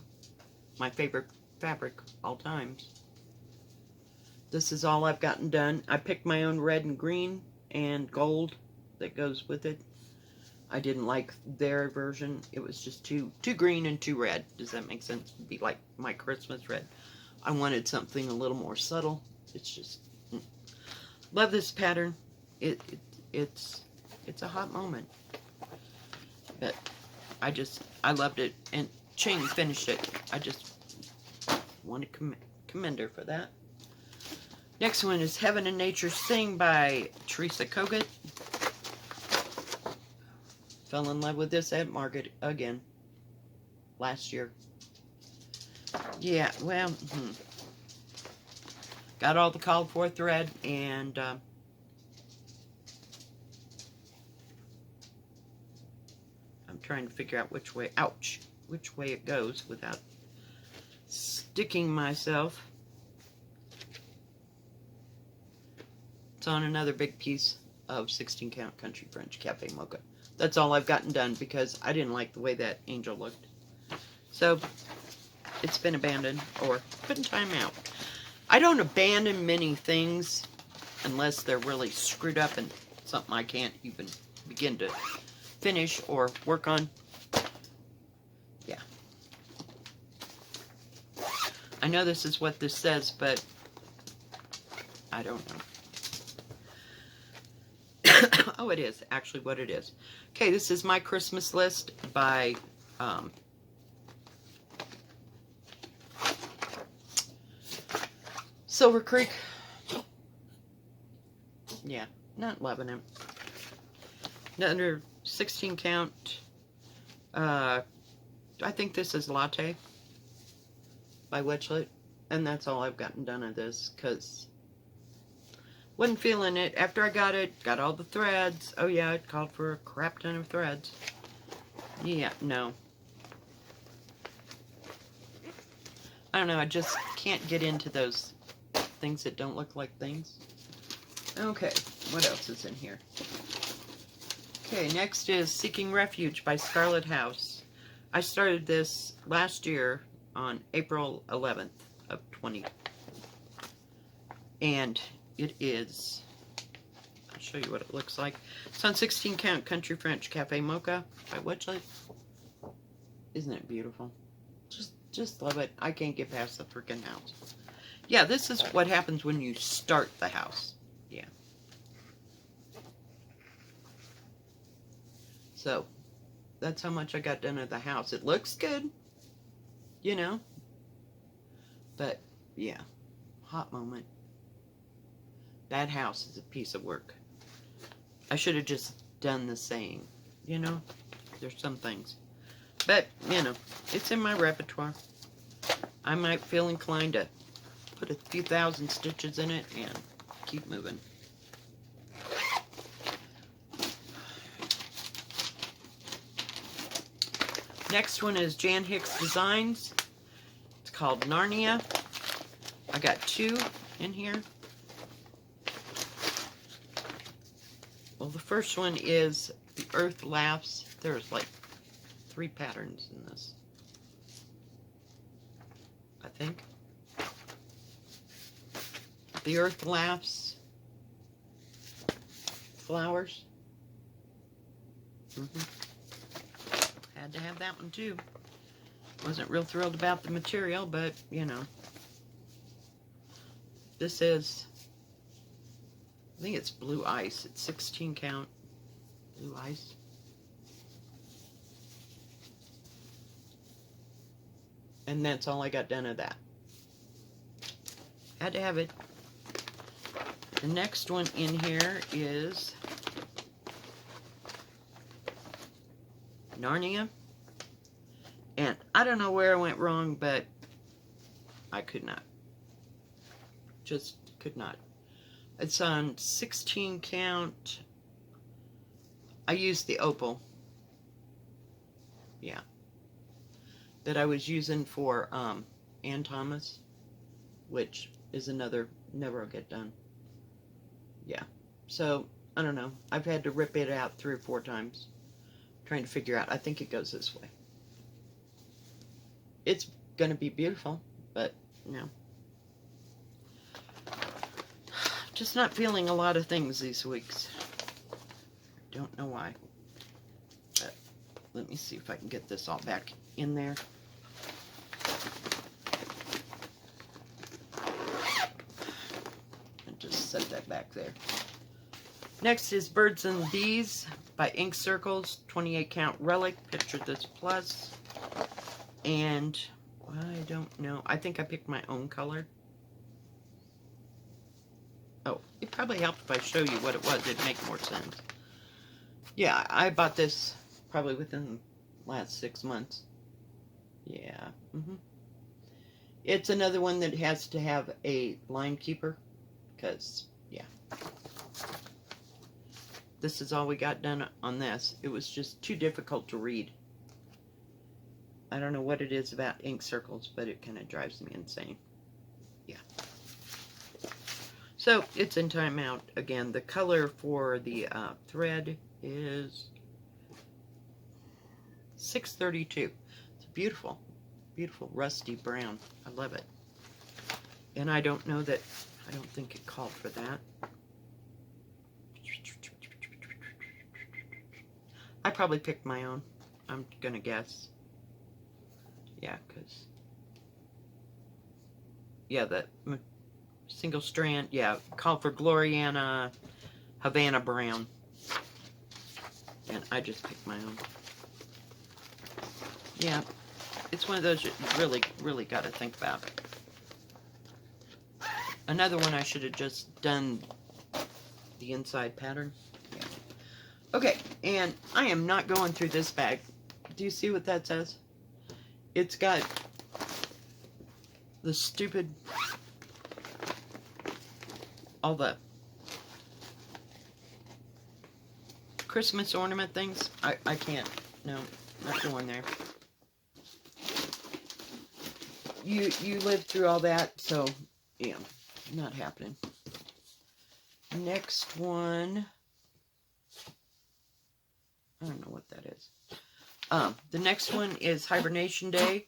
Speaker 1: my favorite fabric all times. This is all I've gotten done. I picked my own red and green and gold that goes with it. I didn't like their version. It was just too green and too red. Does that make sense? It'd be like my Christmas red. I wanted something a little more subtle. It's just love this pattern. It's a hot moment. But I loved it, and Ching finished it. I just want to commend her for that. Next one is Heaven and Nature Sing by Teresa Kogut. Fell in love with this at Market again last year. Yeah, well, got all the called for thread, and I'm trying to figure out which way it goes without sticking myself. It's on another big piece of 16 count Country French Cafe Mocha. That's all I've gotten done because I didn't like the way that angel looked. So it's been abandoned or put in time out. I don't abandon many things unless they're really screwed up and something I can't even begin to finish or work on. Yeah. I know this is what this says, but I don't know. Oh, it is actually what it is. Okay, this is my Christmas list by Silver Creek. Yeah, not loving it. Under 16 count. I think this is Latte by Witchlet, and that's all I've gotten done of this because wasn't feeling it. After I got all the threads. Oh yeah, it called for a crap ton of threads. Yeah, no. I don't know, I just can't get into those things that don't look like things. Okay, what else is in here? Okay, next is Seeking Refuge by Scarlet House. I started this last year on April 11th of 20. And it is, I'll show you what it looks like. It's on 16 count Country French Cafe Mocha by Witchlet. Isn't it beautiful? Just love it. I can't get past the freaking house. Yeah, this is what happens when you start the house. Yeah. So, that's how much I got done at the house. It looks good, you know. But, yeah. Hot moment. That house is a piece of work. I should have just done the same, you know. There's some things. But, you know, it's in my repertoire. I might feel inclined to put a few thousand stitches in it and keep moving. Next one is Jan Hicks Designs. It's called Narnia. I got 2 in here. Well, the first one is The Earth Laughs. There's like 3 patterns in this, I think. The Earth Laughs. Flowers. Had to have that one too. Wasn't real thrilled about the material, but you know. This is, I think it's blue ice. It's 16 count blue ice. And that's all I got done of that. Had to have it. The next one in here is Narnia. And I don't know where I went wrong, but I could not. Just could not. It's on 16 count. I used the opal. Yeah. That I was using for Ann Thomas, which is another never will get done. Yeah. So, I don't know. I've had to rip it out 3 or 4 times. Trying to figure out. I think it goes this way. It's going to be beautiful, but no. Just not feeling a lot of things these weeks. Don't know why. But let me see if I can get this all back in there. And just set that back there. Next is Birds and Bees by Ink Circles, 28 count relic. Picture this plus. And I don't know. I think I picked my own color. Oh, it probably helped if I show you what it was. It'd make more sense. Yeah, I bought this probably within the last 6 months. Yeah. It's another one that has to have a line keeper. Because, yeah. This is all we got done on this. It was just too difficult to read. I don't know what it is about Ink Circles, but it kind of drives me insane. Yeah. So, it's in timeout again. The color for the thread is 632. It's beautiful, beautiful rusty brown. I love it. And I don't know that, I don't think it called for that. I probably picked my own. I'm going to guess. Yeah, because, yeah, the single strand, yeah, called for Gloriana Havana Brown. And I just picked my own. Yeah, it's one of those you really, really got to think about. Another one I should have just done the inside pattern. Yeah. Okay, and I am not going through this bag. Do you see what that says? It's got the stupid, all the Christmas ornament things. I can't. No, not going there. You lived through all that, so yeah, not happening. Next one. I don't know what that is. The next one is Hibernation Day.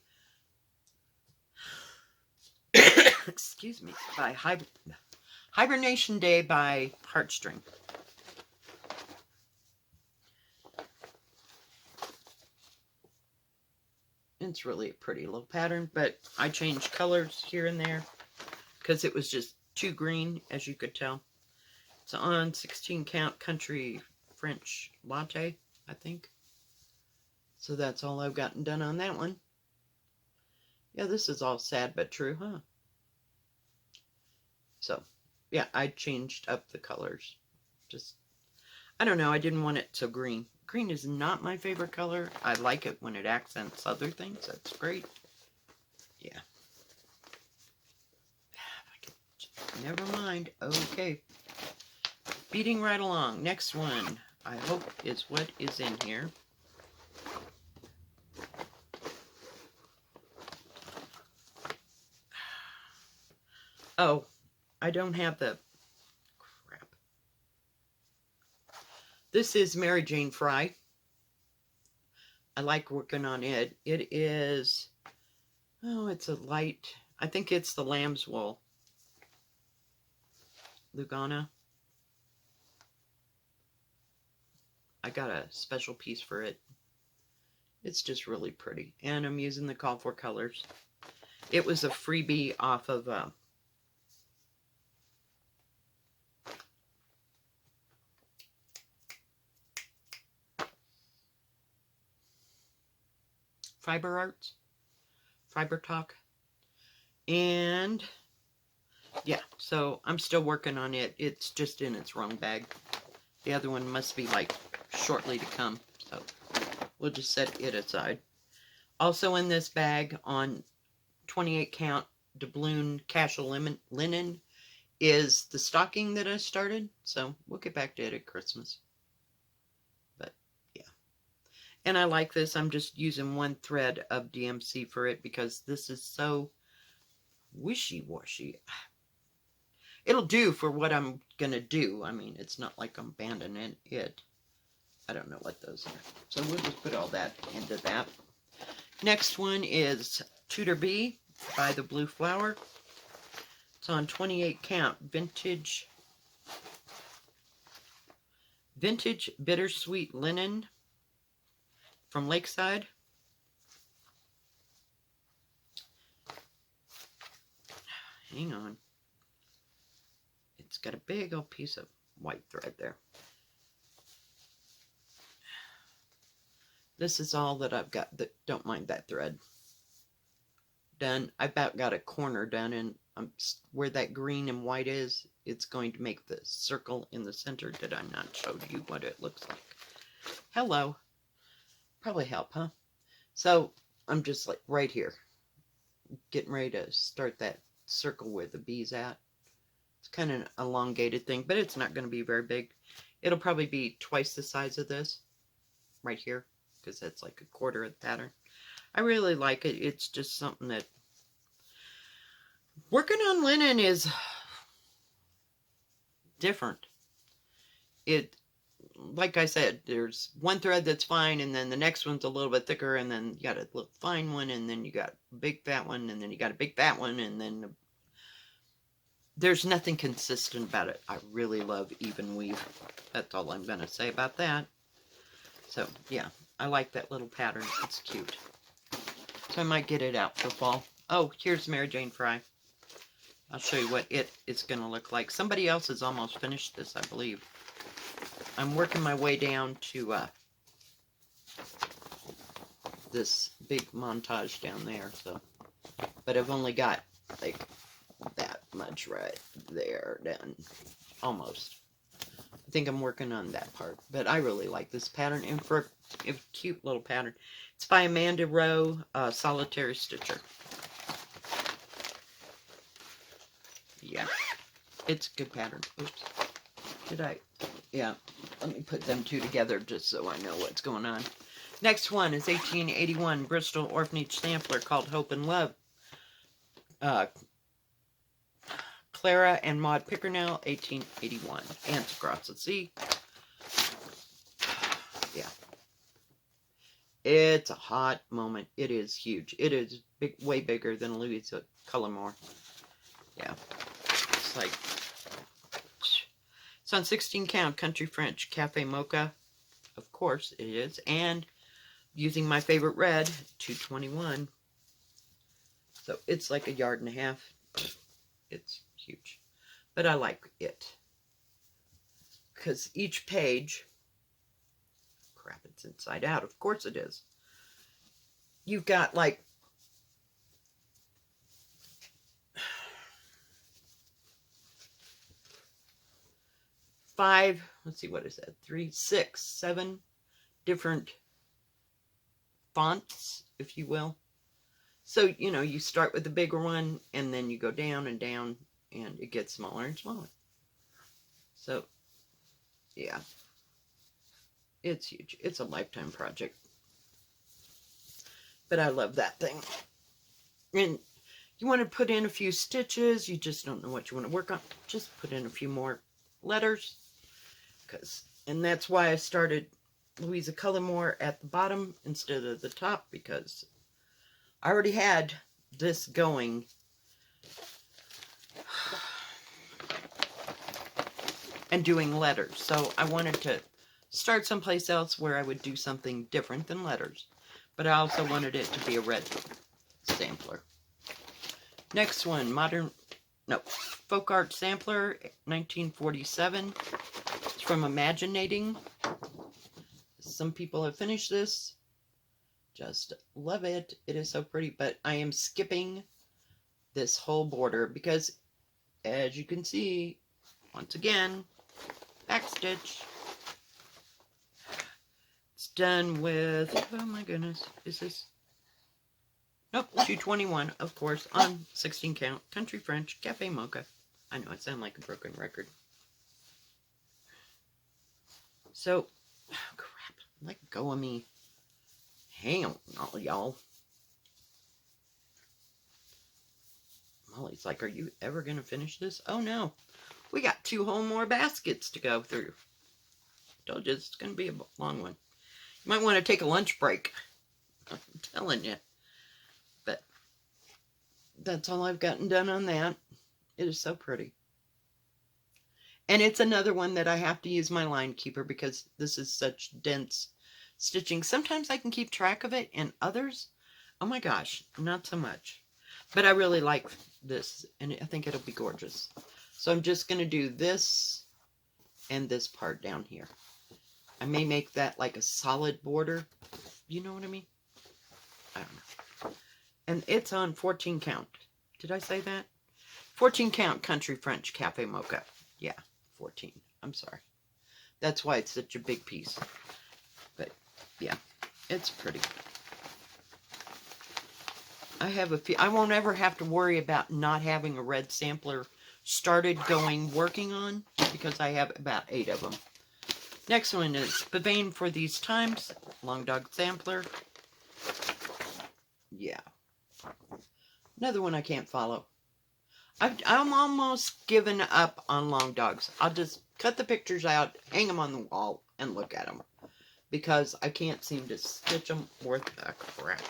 Speaker 1: Excuse me. By Hibernation Day by Heartstring. It's really a pretty little pattern, but I changed colors here and there because it was just too green, as you could tell. It's on 16 count country French latte, I think. So that's all I've gotten done on that one. Yeah, this is all sad but true, huh? So, yeah, I changed up the colors. Just, I don't know, I didn't want it so green. Green is not my favorite color. I like it when it accents other things. That's great. Yeah. Never mind. Okay. Beating right along. Next one, I hope, is what is in here. Oh, I don't have the crap. This is Mary Jane Fry. I like working on it. It is, oh, it's a light, I think it's the lamb's wool. Lagana. I got a special piece for it. It's just really pretty. And I'm using the Call for Colors. It was a freebie off of Fiber Arts. Fiber Talk. And yeah, so I'm still working on it. It's just in its wrong bag. The other one must be like shortly to come. So we'll just set it aside. Also in this bag on 28 count doubloon casual linen is the stocking that I started. So we'll get back to it at Christmas. But yeah. And I like this. I'm just using one thread of DMC for it because this is so wishy-washy. It'll do for what I'm going to do. I mean, it's not like I'm abandoning it. I don't know what those are. So we'll just put all that into that. Next one is Tudor Bee by the Blue Flower. It's on 28 count. Vintage bittersweet linen from Lakeside. Hang on. It's got a big old piece of white thread there. This is all that I've got. Don't mind that thread. Done. I about got a corner done, and where that green and white is, it's going to make the circle in the center. Did I not show you what it looks like? Hello. Probably help, huh? So I'm just like right here, getting ready to start that circle where the bee's at. It's kind of an elongated thing, but it's not going to be very big. It'll probably be twice the size of this right here, because that's like a quarter of the pattern. I really like it. It's just something that working on linen is different. It, like I said, there's one thread that's fine, and then the next one's a little bit thicker, and then you got a little fine one, and then you got a big fat one, and then you got a big fat one, and then there's nothing consistent about it. I really love even weave. That's all I'm going to say about that. So, yeah, I like that little pattern. It's cute. So I might get it out for fall. Oh, here's Mary Jane Fry. I'll show you what it's going to look like. Somebody else has almost finished this, I believe. I'm working my way down to this big montage down there. So, but I've only got like that much right there done. Almost. I think I'm working on that part. But I really like this pattern. And for a cute little pattern. It's by Amanda Rowe, Solitary Stitcher. Yeah. It's a good pattern. Oops. Did I? Yeah. Let me put them two together just so I know what's going on. Next one is 1881 Bristol Orphanage Sampler called Hope and Love. Clara and Maud Pickernell, 1881. Ants Across the Sea. Yeah. It's a hot moment. It is huge. It is big, way bigger than Louisa Cullimore. Yeah. It's like... It's on 16 count Country French Cafe Mocha. Of course it is. And using my favorite red, 221. So it's like a yard and a half. It's huge. But I like it. Because each page... Crap, it's inside out. Of course it is. You've got like... five, let's see, what is that? 3, 6, 7 different fonts, if you will. So, you know, you start with the bigger one, and then you go down and down, and it gets smaller and smaller. So, yeah. It's huge. It's a lifetime project. But I love that thing. And you want to put in a few stitches, you just don't know what you want to work on, just put in a few more letters. And that's why I started Louisa Cullimore at the bottom instead of the top, because I already had this going. And doing letters. So I wanted to start someplace else where I would do something different than letters. But I also wanted it to be a red sampler. Next one, Folk Art Sampler, 1947. It's from Imaginating. Some people have finished this. Just love it. It is so pretty. But I am skipping this whole border because, as you can see, once again, backstitch. It's done with, oh my goodness, is this? Nope, 221, of course, on 16 count, Country French, Cafe Mocha. I know, I sound like a broken record. So, oh crap, let go of me. Hang on, y'all. Molly's like, are you ever going to finish this? Oh no. We got 2 whole more baskets to go through. Told you it's going to be a long one. You might want to take a lunch break. I'm telling you. But that's all I've gotten done on that. It is so pretty. And it's another one that I have to use my line keeper because this is such dense stitching. Sometimes I can keep track of it, and others, oh my gosh, not so much. But I really like this, and I think it'll be gorgeous. So I'm just going to do this and this part down here. I may make that like a solid border. You know what I mean? I don't know. And it's on 14 count. Did I say that? 14 count Country French Cafe Mocha. Yeah, 14. I'm sorry. That's why it's such a big piece. But yeah, it's pretty. I have a few. I won't ever have to worry about not having a red sampler working on, because I have about 8 of them. Next one is Bouquet for These Times, Long Dog Sampler. Yeah. Another one I can't follow. I'm almost given up on long dogs. I'll just cut the pictures out, hang them on the wall, and look at them. Because I can't seem to stitch them worth the crap.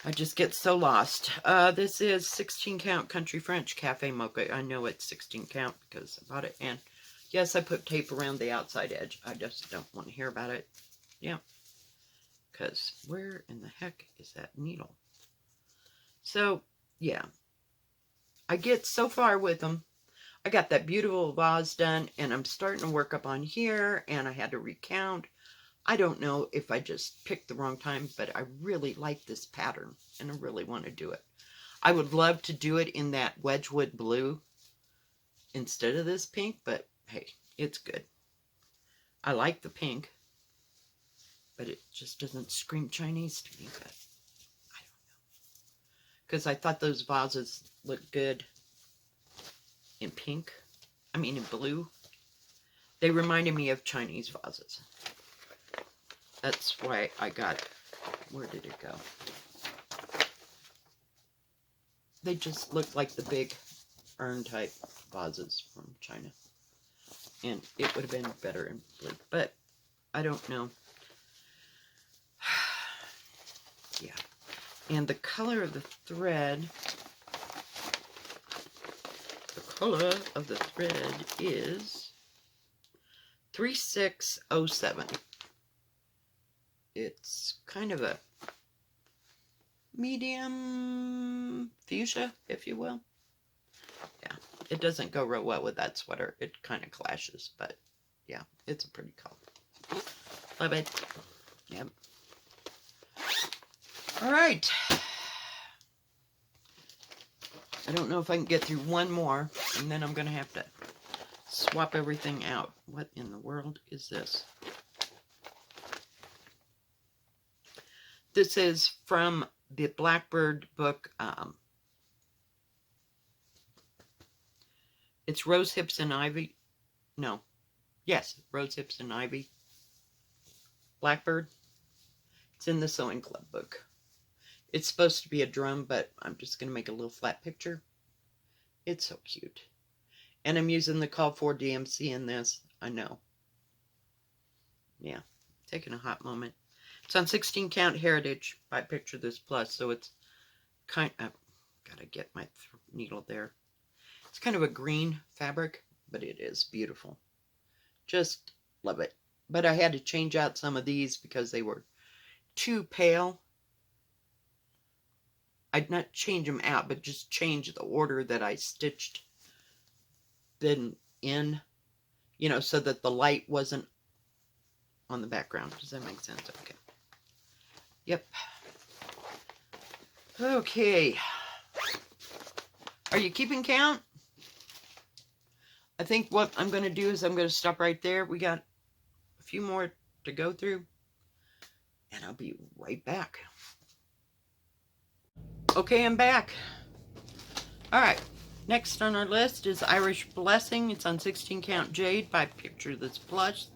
Speaker 1: I just get so lost. This is 16 count Country French Cafe Mocha. I know it's 16 count because I bought it. And yes, I put tape around the outside edge. I just don't want to hear about it. Yeah. Because where in the heck is that needle? So, yeah. I get so far with them. I got that beautiful vase done, and I'm starting to work up on here, and I had to recount. I don't know if I just picked the wrong time, but I really like this pattern, and I really want to do it. I would love to do it in that Wedgwood blue instead of this pink, but hey, it's good. I like the pink, but it just doesn't scream Chinese to me, but I don't know. Because I thought those vases looked good in pink. I mean in blue. They reminded me of Chinese vases. That's why I got, where did it go? They just look like the big urn type vases from China. And it would have been better in blue, but I don't know. Yeah. And the color of the thread, is 3607. It's kind of a medium fuchsia, if you will. Yeah, it doesn't go real well with that sweater. It kind of clashes, but yeah, it's a pretty color. Love it. Yep. All right. I don't know if I can get through one more, and then I'm going to have to swap everything out. What in the world is this? This is from the Blackbird book. It's Rose Hips and Ivy. No. Yes, Rose Hips and Ivy. Blackbird. It's in the Sewing Club book. It's supposed to be a drum, but I'm just going to make a little flat picture. It's so cute. And I'm using the Call for DMC in this. I know. Yeah. Taking a hot moment. It's on 16 count Heritage by Picture This Plus. So it's kind of... Gotta get my needle there. It's kind of a green fabric, but it is beautiful. Just love it. But I had to change out some of these because they were too pale. I'd not change them out, but just change the order that I stitched them in, you know, so that the light wasn't on the background. Does that make sense? Okay. Yep. Okay. Are you keeping count? I think what I'm going to do is I'm going to stop right there. We got a few more to go through, and I'll be right back. Okay, I'm back. All right. Next on our list is Irish Blessing. It's on 16 count Jade by Picture This Plus.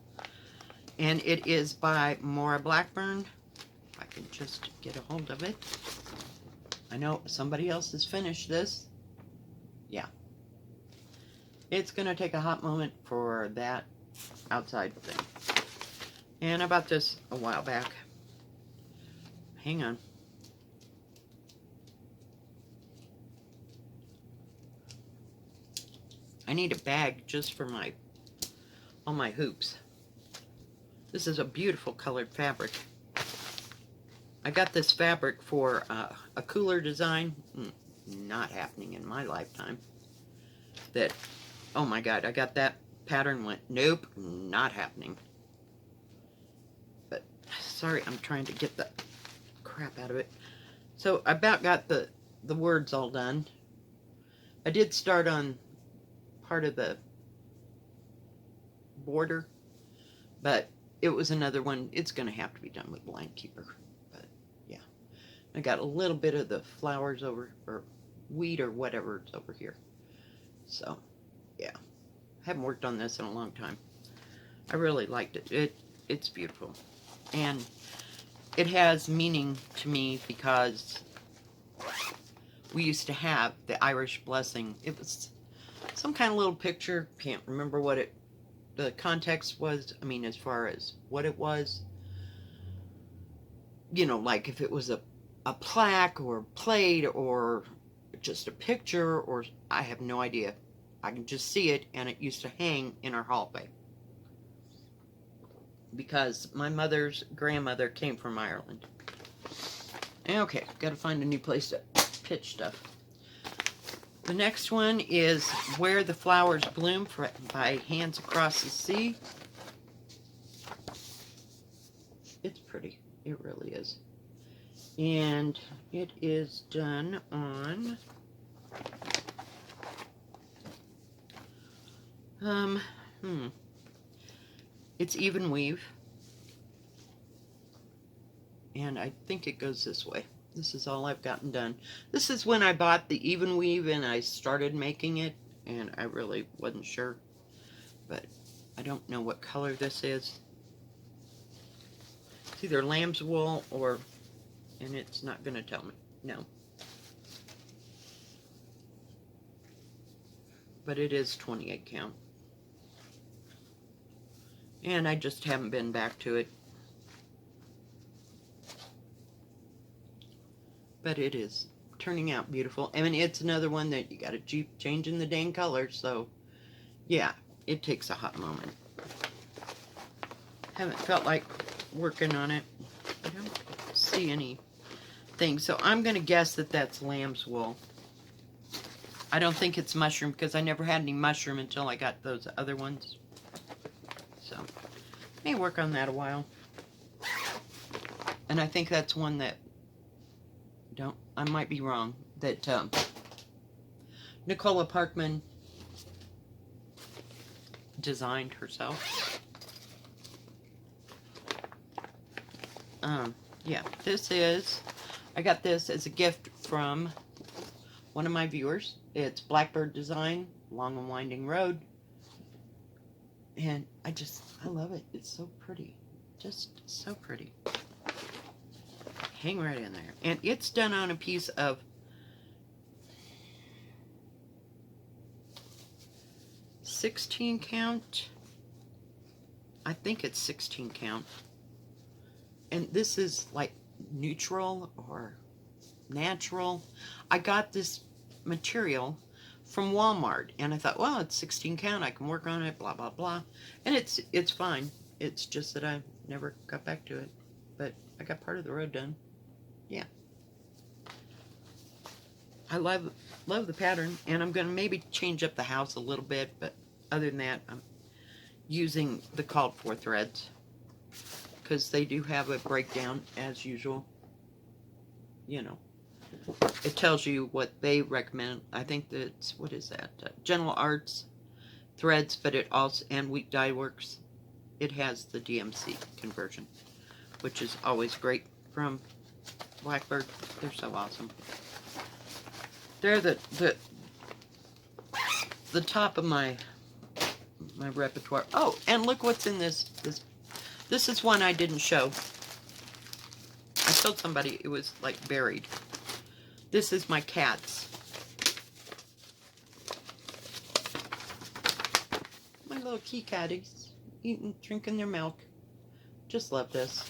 Speaker 1: And it is by Lora Boyden. If I can just get a hold of it. I know somebody else has finished this. Yeah. It's going to take a hot moment for that outside thing. And I bought this a while back. Hang on. I need a bag just for all my hoops. This is a beautiful colored fabric. I got this fabric for a cooler design. Not happening in my lifetime. That, oh my God, I got that pattern, went, nope, not happening. But, sorry, I'm trying to get the crap out of it. So, I about got the words all done. I did start on part of the border, but it was another one. It's going to have to be done with Blind Keeper. But yeah, I got a little bit of the flowers over, or wheat or whatever it's over here. So yeah, I haven't worked on this in a long time. I really liked it. It's beautiful, and it has meaning to me because we used to have the Irish Blessing. It was some kind of little picture. Can't remember what the context was. I mean, as far as what it was. You know, like if it was a plaque or plate or just a picture, or I have no idea. I can just see it, and it used to hang in our hallway. Because my mother's grandmother came from Ireland. Okay, gotta find a new place to pitch stuff. The next one is Where the Flowers Bloom by Hands Across the Sea. It's pretty. It really is. And it is done on it's even weave. And I think it goes this way. This is all I've gotten done. This is when I bought the even weave and I started making it, and I really wasn't sure. But I don't know what color this is. It's either lamb's wool or, and it's not going to tell me. No. But it is 28 count. And I just haven't been back to it. But it is turning out beautiful. I mean, it's another one that you got to keep changing the dang colors. So, yeah, it takes a hot moment. Haven't felt like working on it. I don't see anything. So I'm going to guess that that's lamb's wool. I don't think it's mushroom because I never had any mushroom until I got those other ones. So, may work on that a while. And I think that's one that I might be wrong, that Nicola Parkman designed herself. Yeah, I got this as a gift from one of my viewers. It's Blackbird Design, Long and Winding Road. And I love it. It's so pretty. Just so pretty. hang right in there. And it's done on a piece of 16 count. I think it's 16 count. And this is like neutral or natural. I got this material from Walmart, and I thought, well, it's 16 count, I can work on it, blah blah blah, and it's fine. It's just that I never got back to it, but I got part of the road done. Yeah, I love the pattern, and I'm gonna maybe change up the house a little bit, but other than that, I'm using the called for threads because they do have a breakdown as usual. You know, it tells you what they recommend. I think that's, what is that? General Arts threads, but it also, and Week Dye Works, it has the DMC conversion, which is always great from Blackbird. They're so awesome. They're the top of my repertoire. Oh, and look what's in this. This is one I didn't show. I told somebody it was like buried. This is my cats. My little key catties eating, drinking their milk. Just love this.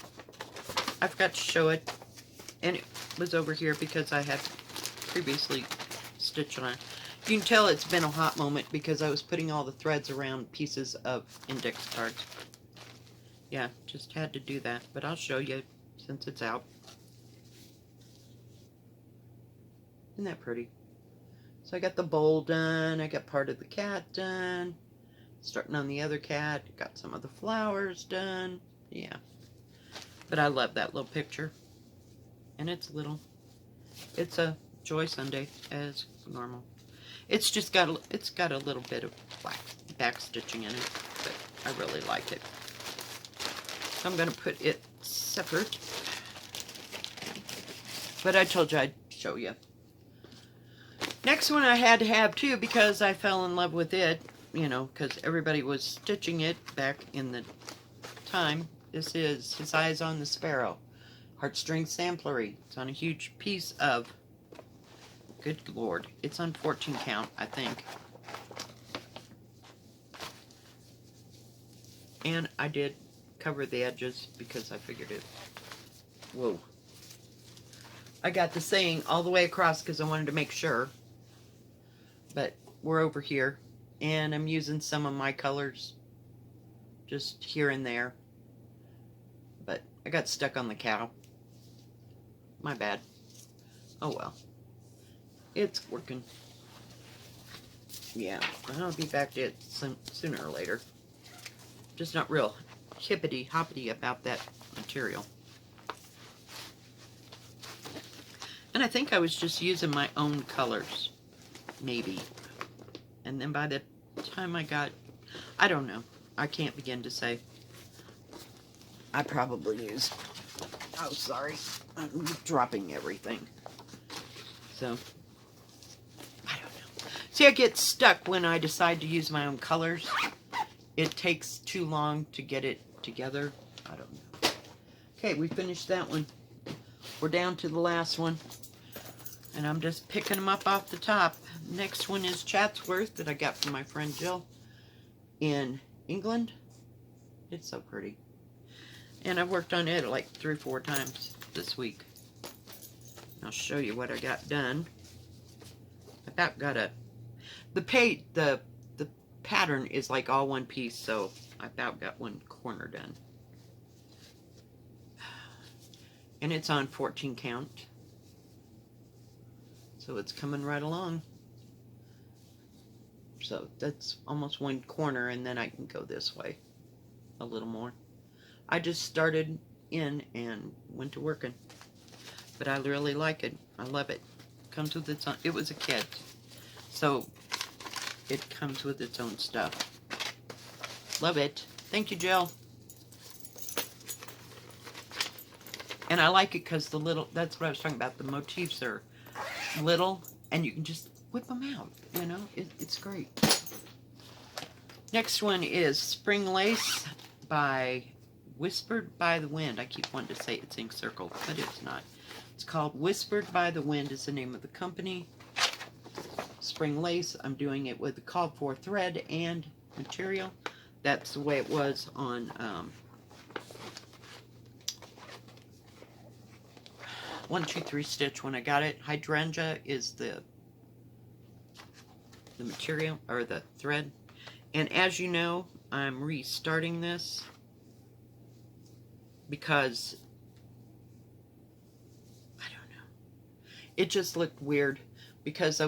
Speaker 1: I forgot to show it, and it was over here because I had previously stitched on it. You can tell it's been a hot moment because I was putting all the threads around pieces of index cards. Yeah, just had to do that, but I'll show you since it's out. Isn't that pretty? So I got the bowl done, I got part of the cat done, starting on the other cat, got some of the flowers done. Yeah, but I love that little picture, and it's little. It's a Joy Sunday as normal. It's just got a little bit of back stitching in it, but I really like it. So I'm going to put it separate, but I told you I'd show you. Next one I had to have too because I fell in love with it, you know, because everybody was stitching it back in the time. This is His Eyes on the Sparrow, Heartstring Samplery. It's on a huge piece of, good Lord, it's on 14 count, I think. And I did cover the edges because I figured it. Whoa. I got the saying all the way across because I wanted to make sure. But we're over here, and I'm using some of my colors just here and there. But I got stuck on the cow. My bad. Oh well. It's working. Yeah, I'll be back to it sooner or later. Just not real hippity-hoppity about that material. And I think I was just using my own colors. Maybe. And then by the time I got, I don't know. I can't begin to say. I probably used, oh sorry, I'm dropping everything. So, I don't know. See, I get stuck when I decide to use my own colors. It takes too long to get it together. I don't know. Okay, we finished that one. We're down to the last one. And I'm just picking them up off the top. Next one is Chatsworth that I got from my friend Jill in England. It's so pretty. And I've worked on it like 3 or 4 times this week. I'll show you what I got done. I about got the pattern is like all one piece, so I about got one corner done. And it's on 14 count. So it's coming right along. So that's almost one corner, and then I can go this way a little more. I just started in and went to working. But I really like it. I love it. Comes with its own, it was a kit. So it comes with its own stuff. Love it. Thank you, Jill. And I like it because the little, that's what I was talking about, the motifs are little, and you can just whip them out, you know, it's great. Next one is Spring Lace by Whispered by the Wind. I keep wanting to say it's ink circled, but it's not. It's called Whispered by the Wind is the name of the company. Spring lace. I'm doing it with the called for thread and material. That's the way it was on 1, 2, 3 stitch when I got it. Hydrangea is the material or the thread. And as you know, I'm restarting this because I don't know. It just looked weird because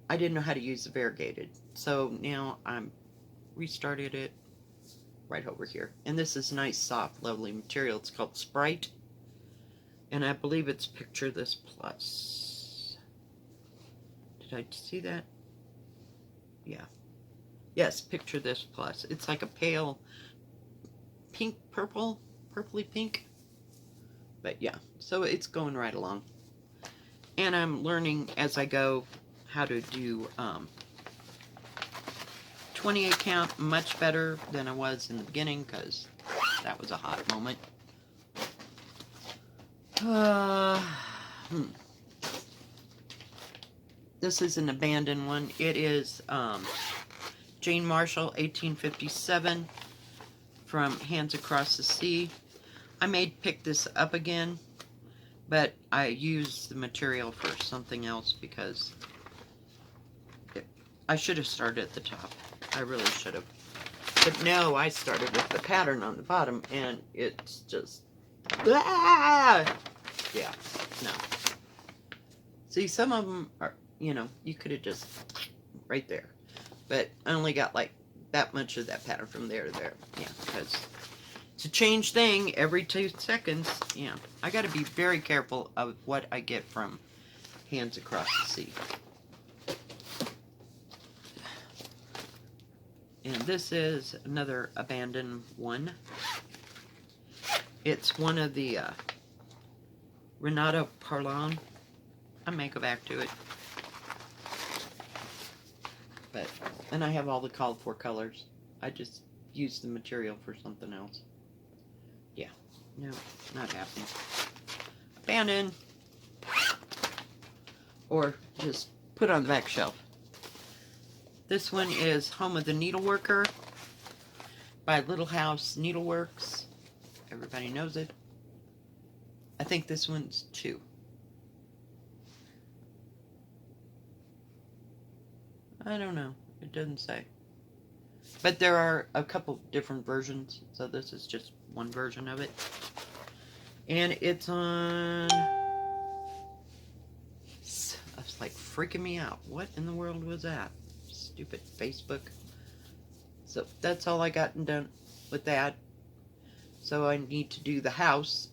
Speaker 1: I didn't know how to use the variegated. So now I'm restarted it right over here. And this is nice, soft, lovely material. It's called Sprite. And I believe it's Picture This Plus. Did I see that? Yeah. Yes, Picture This Plus. It's like a pale pink, purpley pink. But yeah, so it's going right along. And I'm learning as I go how to do 28 count much better than I was in the beginning because that was a hot moment. This is an abandoned one. It is Jane Marshall, 1857, from Hands Across the Sea. I may pick this up again, but I used the material for something else because I should have started at the top. I really should have. But no, I started with the pattern on the bottom, and it's just... Ah! Yeah, no. See, some of them are, you know, you could have just right there. But I only got like that much of that pattern from there to there. Yeah, because it's a change thing every 2 seconds. Yeah, I got to be very careful of what I get from Hands Across the Sea. And this is another abandoned one. It's one of the Renato Parlon. I may go back to it. But, and I have all the called for colors. I just used the material for something else. Yeah, no, not happening. Abandoned. Or just put on the back shelf. This one is Home of the Needleworker by Little House Needleworks. Everybody knows it. I think this one's 2. I don't know. It doesn't say. But there are a couple different versions, so this is just one version of it. And it's on... It's like freaking me out. What in the world was that? Stupid Facebook. So that's all I got done with that. So I need to do the house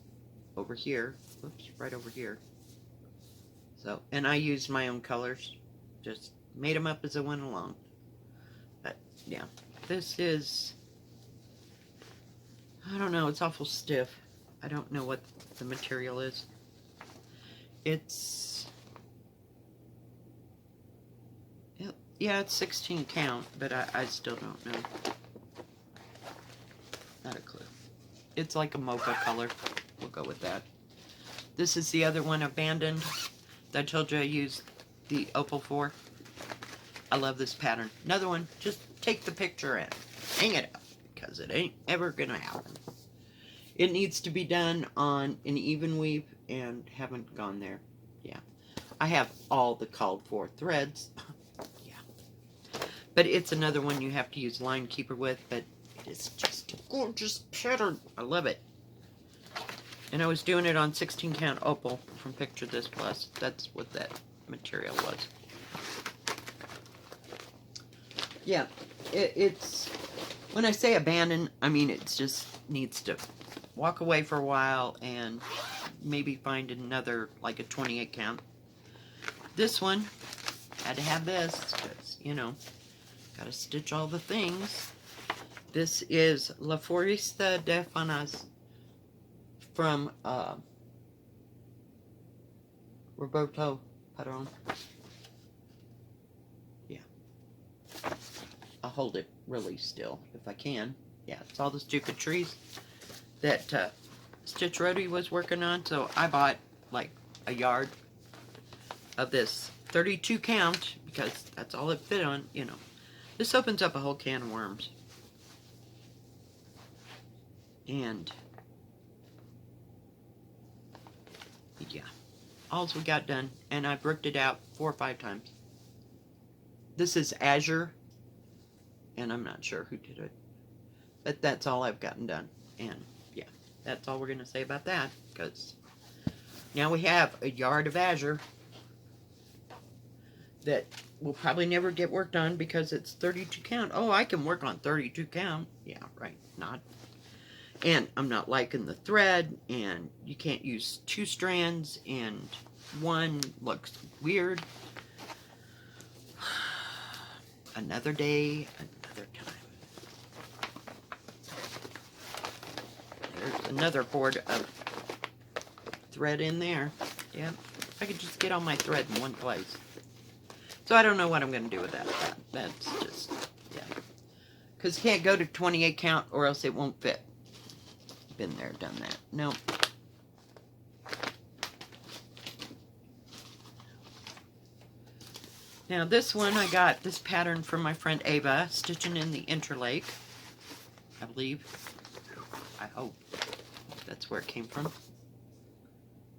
Speaker 1: over here. Oops, right over here. So, and I used my own colors. Just made them up as I went along. But, yeah. This is... I don't know. It's awful stiff. I don't know what the material is. It's... Yeah, it's 16 count, but I still don't know. Not a clue. It's like a mocha color. We'll go with that. This is the other one, Abandoned, that I told you I used the opal for. I love this pattern. Another one, just take the picture and hang it up, because it ain't ever gonna happen. It needs to be done on an even weave, and haven't gone there. Yeah. I have all the called for threads. But it's another one you have to use line keeper with, but it is just a gorgeous pattern. I love it. And I was doing it on 16 count opal from Picture This Plus. That's what that material was. Yeah, it's, when I say abandon, I mean it just needs to walk away for a while and maybe find another, like a 28 count. This one, had to have this, because, you know, gotta stitch all the things. This is La Foresta de Fanas from Roberto Padron. Yeah. I'll hold it really still if I can. Yeah, it's all the stupid trees that Stitch Rody was working on. So I bought like a yard of this 32 count, because that's all it fit on, you know. This opens up a whole can of worms. And yeah, all we got done, and I've ripped it out 4 or 5 times. This is Azure, and I'm not sure who did it, but that's all I've gotten done. And yeah, that's all we're going to say about that, because now we have a yard of Azure that will probably never get worked on because it's 32 count. Oh, I can work on 32 count. Yeah, right. Not. And I'm not liking the thread, and you can't use 2 strands, and one looks weird. Another day, another time. There's another board of thread in there. Yeah, I could just get all my thread in one place. So I don't know what I'm going to do with that. That's just, yeah. Because you can't go to 28 count or else it won't fit. Been there, done that. Nope. Now this one, I got this pattern from my friend Ava, stitching in the Interlake, I believe. I hope that's where it came from.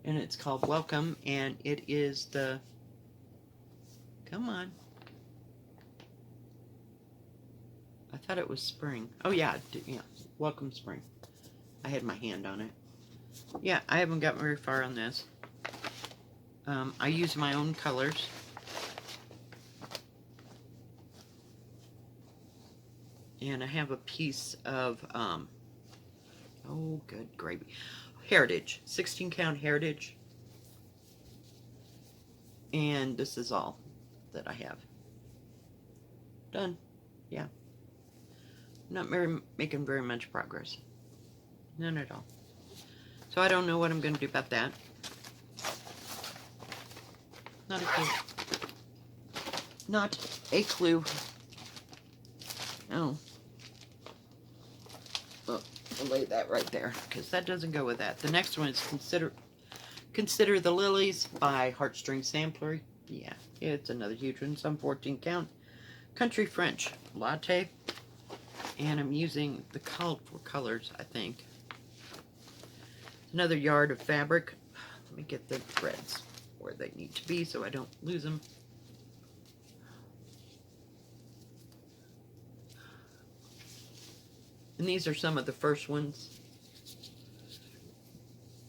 Speaker 1: And it's called Welcome, and it is the, come on. I thought it was spring. Oh yeah, yeah, Welcome Spring. I had my hand on it. Yeah, I haven't got very far on this. I use my own colors. And I have a piece of, oh, good gravy. Heritage, 16 count Heritage. And this is all that I have. Done. Yeah. Not making very much progress. None at all. So I don't know what I'm going to do about that. Not a clue. Not a clue. No. Oh, I'll lay that right there, because that doesn't go with that. The next one is Consider the Lilies by Heartstring Samplery. Yeah, it's another huge one. Some 14 count. Country French Latte. And I'm using the called for colors, I think. Another yard of fabric. Let me get the threads where they need to be so I don't lose them. And these are some of the first ones.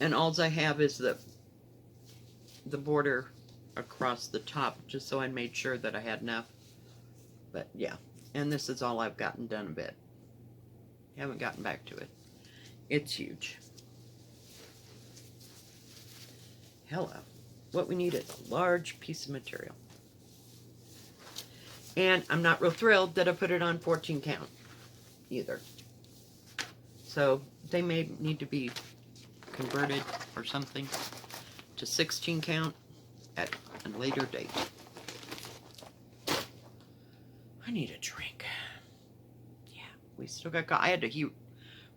Speaker 1: And all I have is the border across the top, just so I made sure that I had enough. But yeah, and this is all I've gotten done a bit. Haven't gotten back to it. It's huge. Hello. What we need is a large piece of material. And I'm not real thrilled that I put it on 14 count either. So they may need to be converted or something to 16 count at a later date. I need a drink. Yeah, we still got I had to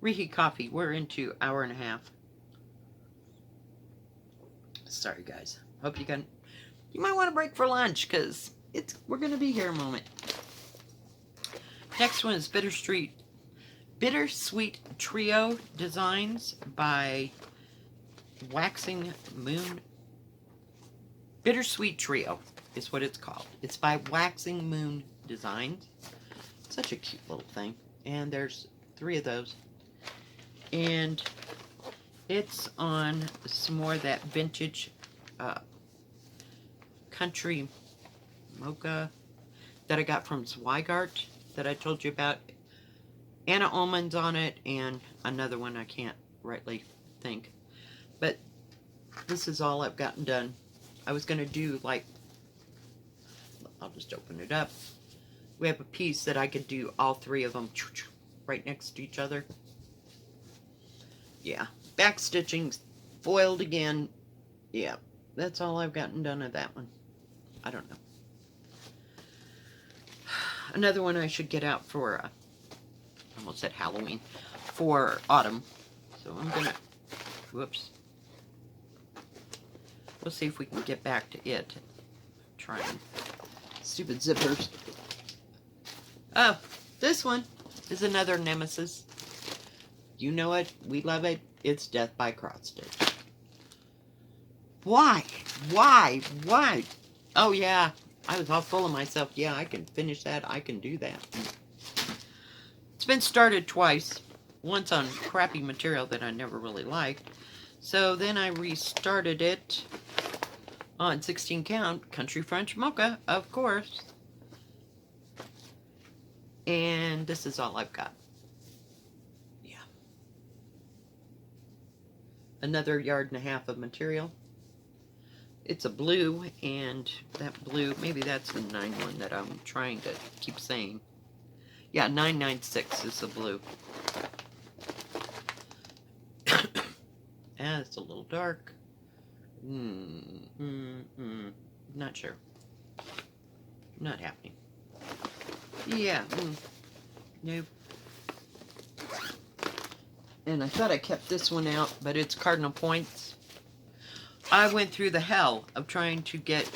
Speaker 1: reheat coffee. We're into an hour and a half. Sorry guys. Hope you might want to break for lunch, because we're gonna be here a moment. Next one is Bittersweet Trio Designs by Waxing Moon. Bittersweet Trio is what it's called. It's by Waxing Moon Designs. Such a cute little thing. And there's 3 of those. And it's on some more of that vintage country mocha that I got from Zweigart that I told you about. Anna almonds on it, and another one I can't rightly think. But this is all I've gotten done. I was going to do, like, I'll just open it up. We have a piece that I could do all 3 of them right next to each other. Yeah. Back stitching, foiled again. Yeah. That's all I've gotten done of that one. I don't know. Another one I should get out for, almost said Halloween, for autumn. So I'm gonna, whoops. We'll see if we can get back to it. Trying. Stupid zippers. Oh, this one is another nemesis. You know it. We love it. It's Death by Cross Stitch. Why? Why? Why? Oh, yeah. I was all full of myself. Yeah, I can finish that. I can do that. It's been started twice. Once on crappy material that I never really liked. So then I restarted it on 16 count country French mocha, of course. And this is all I've got. Yeah. Another 1.5 yards of material. It's a blue, and that blue, maybe that's the 9-1 that I'm trying to keep saying. Yeah, 996 is the blue. Ah, it's a little dark. Not sure. Not happening. Yeah. Nope. And I thought I kept this one out, but it's cardinal points. I went through the hell of trying to get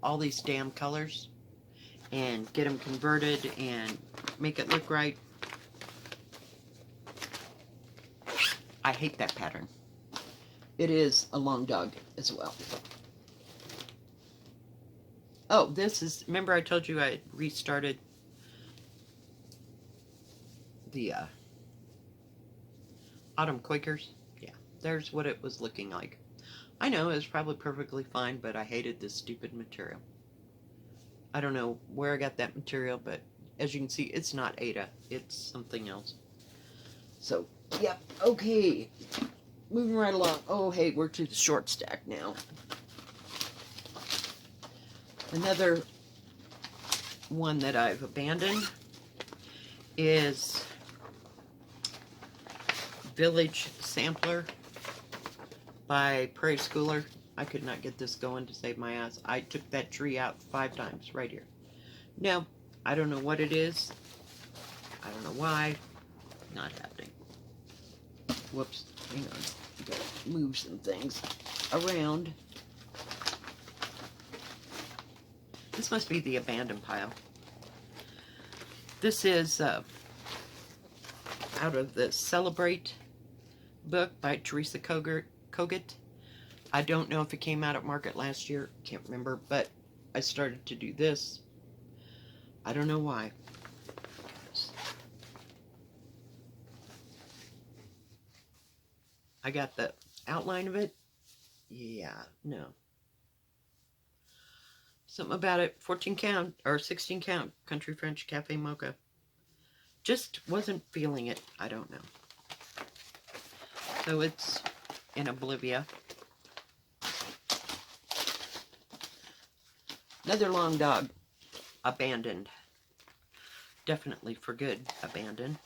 Speaker 1: all these damn colors and get them converted and make it look right. I hate that pattern. It is a long dog as well. Oh, this is, remember I told you I restarted the Autumn Quakers? Yeah, there's what it was looking like. I know, it was probably perfectly fine, but I hated this stupid material. I don't know where I got that material, but as you can see, it's not Ada. It's something else. So, yep, okay. Moving right along. Oh, hey, we're to the short stack now. Another one that I've abandoned is Village Sampler by Prairie Schooler. I could not get this going to save my ass. I took that tree out 5 times right here. No, I don't know what it is. I don't know why. Not happening. Whoops. Hang on. Gotta move some things around. This must be the abandoned pile. This is out of the Celebrate book by Teresa Kogut. I don't know if it came out at market last year. Can't remember, but I started to do this. I don't know why. I got the outline of it. Yeah, no. Something about it. 14 count or 16 count Country French Cafe Mocha. Just wasn't feeling it. I don't know. So it's in Oblivia. Another long dog. Abandoned. Definitely for good. Abandoned.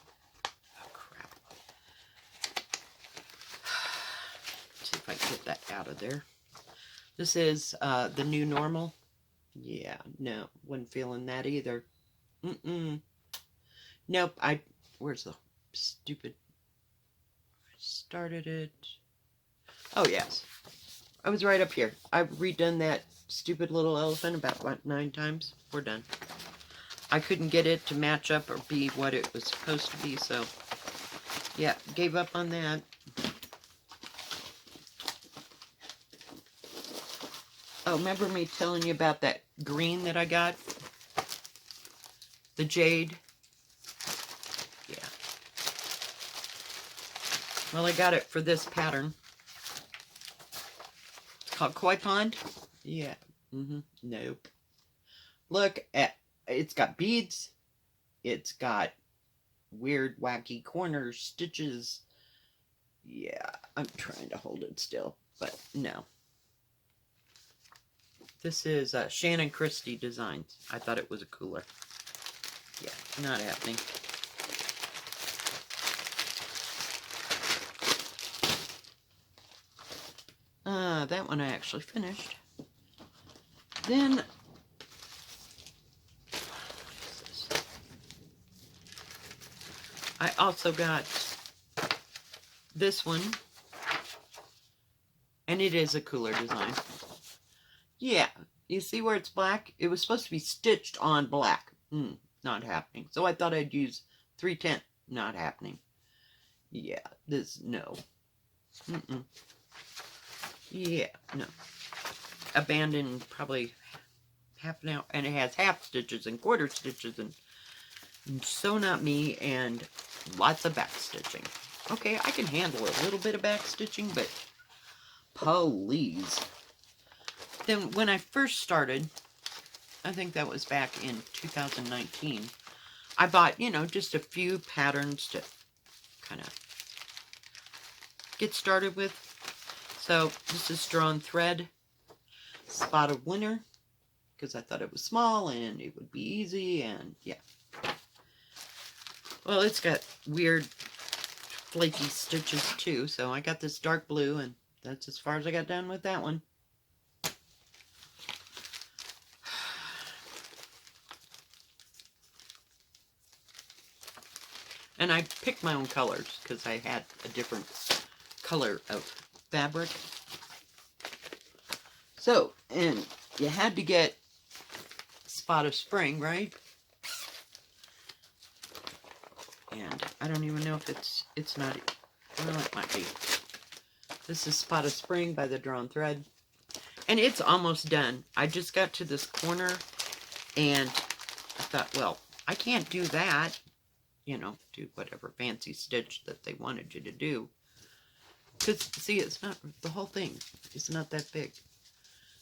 Speaker 1: Oh, crap. Let's see if I can get that out of there. This is the new normal. Yeah, no. Wasn't feeling that either. Nope. Where's the stupid... I started it. Oh, yes. I was right up here. I've redone that stupid little elephant about, what, 9 times? We're done. I couldn't get it to match up or be what it was supposed to be, so yeah, gave up on that. Oh, remember me telling you about that green that I got? The jade? Yeah. Well, I got it for this pattern. It's called Koi Pond. Yeah. Nope. Look at, it's got beads. It's got weird, wacky corners, stitches. Yeah, I'm trying to hold it still, but no. This is Shannon Christie Designs. I thought it was a cooler. Yeah, not happening. That one I actually finished. Then, I also got this one. And it is a cooler design. Yeah, you see where it's black? It was supposed to be stitched on black. Not happening. So I thought I'd use 310. Not happening. Yeah, this, no. Yeah, no. Abandoned probably half an hour. And it has half stitches and quarter stitches and so not me, and lots of back stitching. Okay, I can handle a little bit of back stitching, but please. Then when I first started, I think that was back in 2019, I bought, you know, just a few patterns to kind of get started with. So this is Drawn Thread, Spot of Winter, because I thought it was small and it would be easy, and yeah. Well, it's got weird flaky stitches too, so I got this dark blue, and that's as far as I got done with that one. And I picked my own colors because I had a different color of fabric. So, and you had to get Spot of Spring, right? And I don't even know if it's not, well, it might be. This is Spot of Spring by the Drawn Thread. And it's almost done. I just got to this corner and I thought, well, I can't do that. You know, do whatever fancy stitch that they wanted you to do. Because, see, it's not, the whole thing is not that big.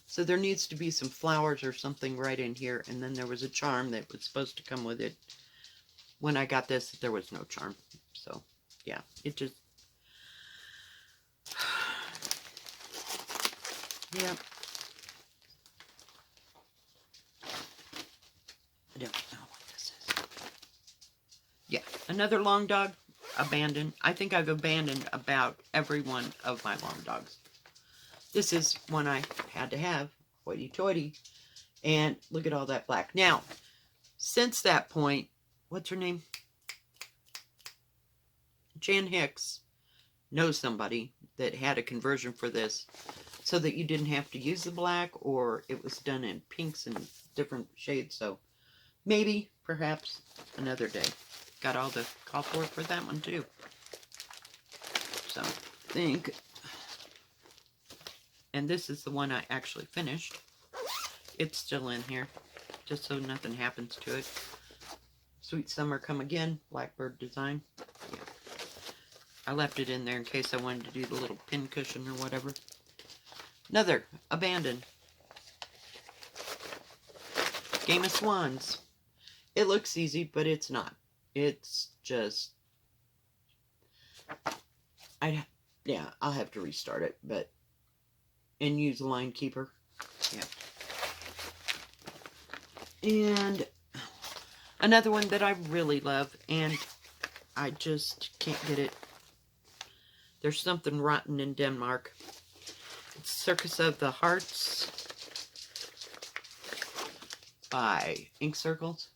Speaker 1: So there needs to be some flowers or something right in here. And then there was a charm that was supposed to come with it. When I got this, there was no charm. So, yeah, it just... yeah. I don't know what this is. Yeah, another long dog, abandoned. I think I've abandoned about every one of my long dogs. This is one I had to have, hoity-toity. And look at all that black. Now, since that point, what's her name? Jan Hicks knows somebody that had a conversion for this so that you didn't have to use the black, or it was done in pinks and different shades. So maybe, perhaps, another day. Got all the call for that one too. So, I think, and this is the one I actually finished. It's still in here, just so nothing happens to it. Sweet Summer Come Again, Blackbird design. Yeah. I left it in there in case I wanted to do the little pin cushion or whatever. Another, abandoned. Game of Swans. It looks easy, but it's not. It's just... yeah, I'll have to restart it, but... and use a line keeper. Yeah. And... another one that I really love, and I just can't get it. There's something rotten in Denmark. It's Circus of the Hearts by Ink Circles.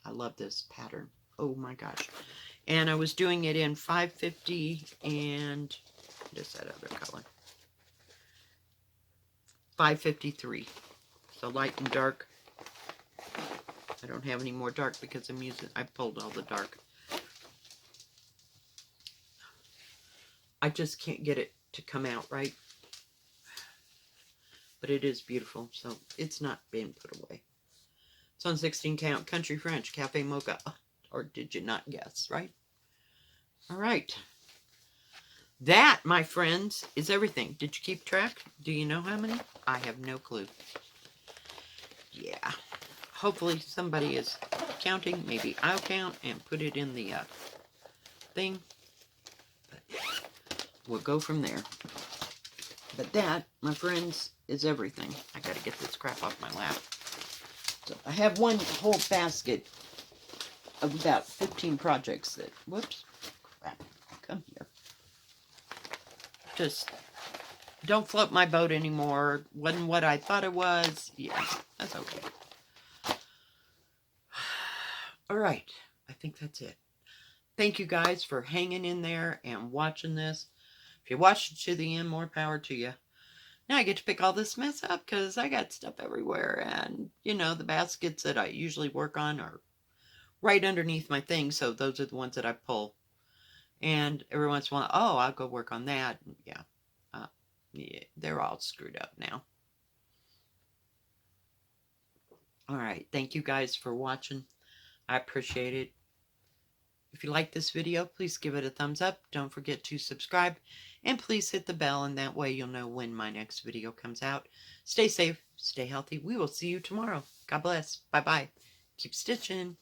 Speaker 1: I love this pattern. Oh my gosh. And I was doing it in 550 and just that other color. 553. So light and dark. I don't have any more dark because I'm using, I pulled all the dark. I just can't get it to come out right. But it is beautiful, so it's not being put away. It's on 16 count, Country French, Cafe Mocha. Or did you not guess, right? All right. That, my friends, is everything. Did you keep track? Do you know how many? I have no clue. Yeah. Hopefully somebody is counting. Maybe I'll count and put it in the thing. But we'll go from there. But that, my friends, is everything. I gotta get this crap off my lap. So I have one whole basket of about 15 projects that, whoops, crap, come here. Just don't float my boat anymore. Wasn't what I thought it was. Yeah, that's okay. All right, I think that's it. Thank you guys for hanging in there and watching this. If you watched it to the end, more power to you. Now I get to pick all this mess up because I got stuff everywhere. And, you know, the baskets that I usually work on are right underneath my thing. So those are the ones that I pull. And every once in a while, oh, I'll go work on that. Yeah. Yeah, they're all screwed up now. All right. Thank you guys for watching. I appreciate it. If you like this video, please give it a thumbs up. Don't forget to subscribe. And please hit the bell, and that way you'll know when my next video comes out. Stay safe. Stay healthy. We will see you tomorrow. God bless. Bye-bye. Keep stitching.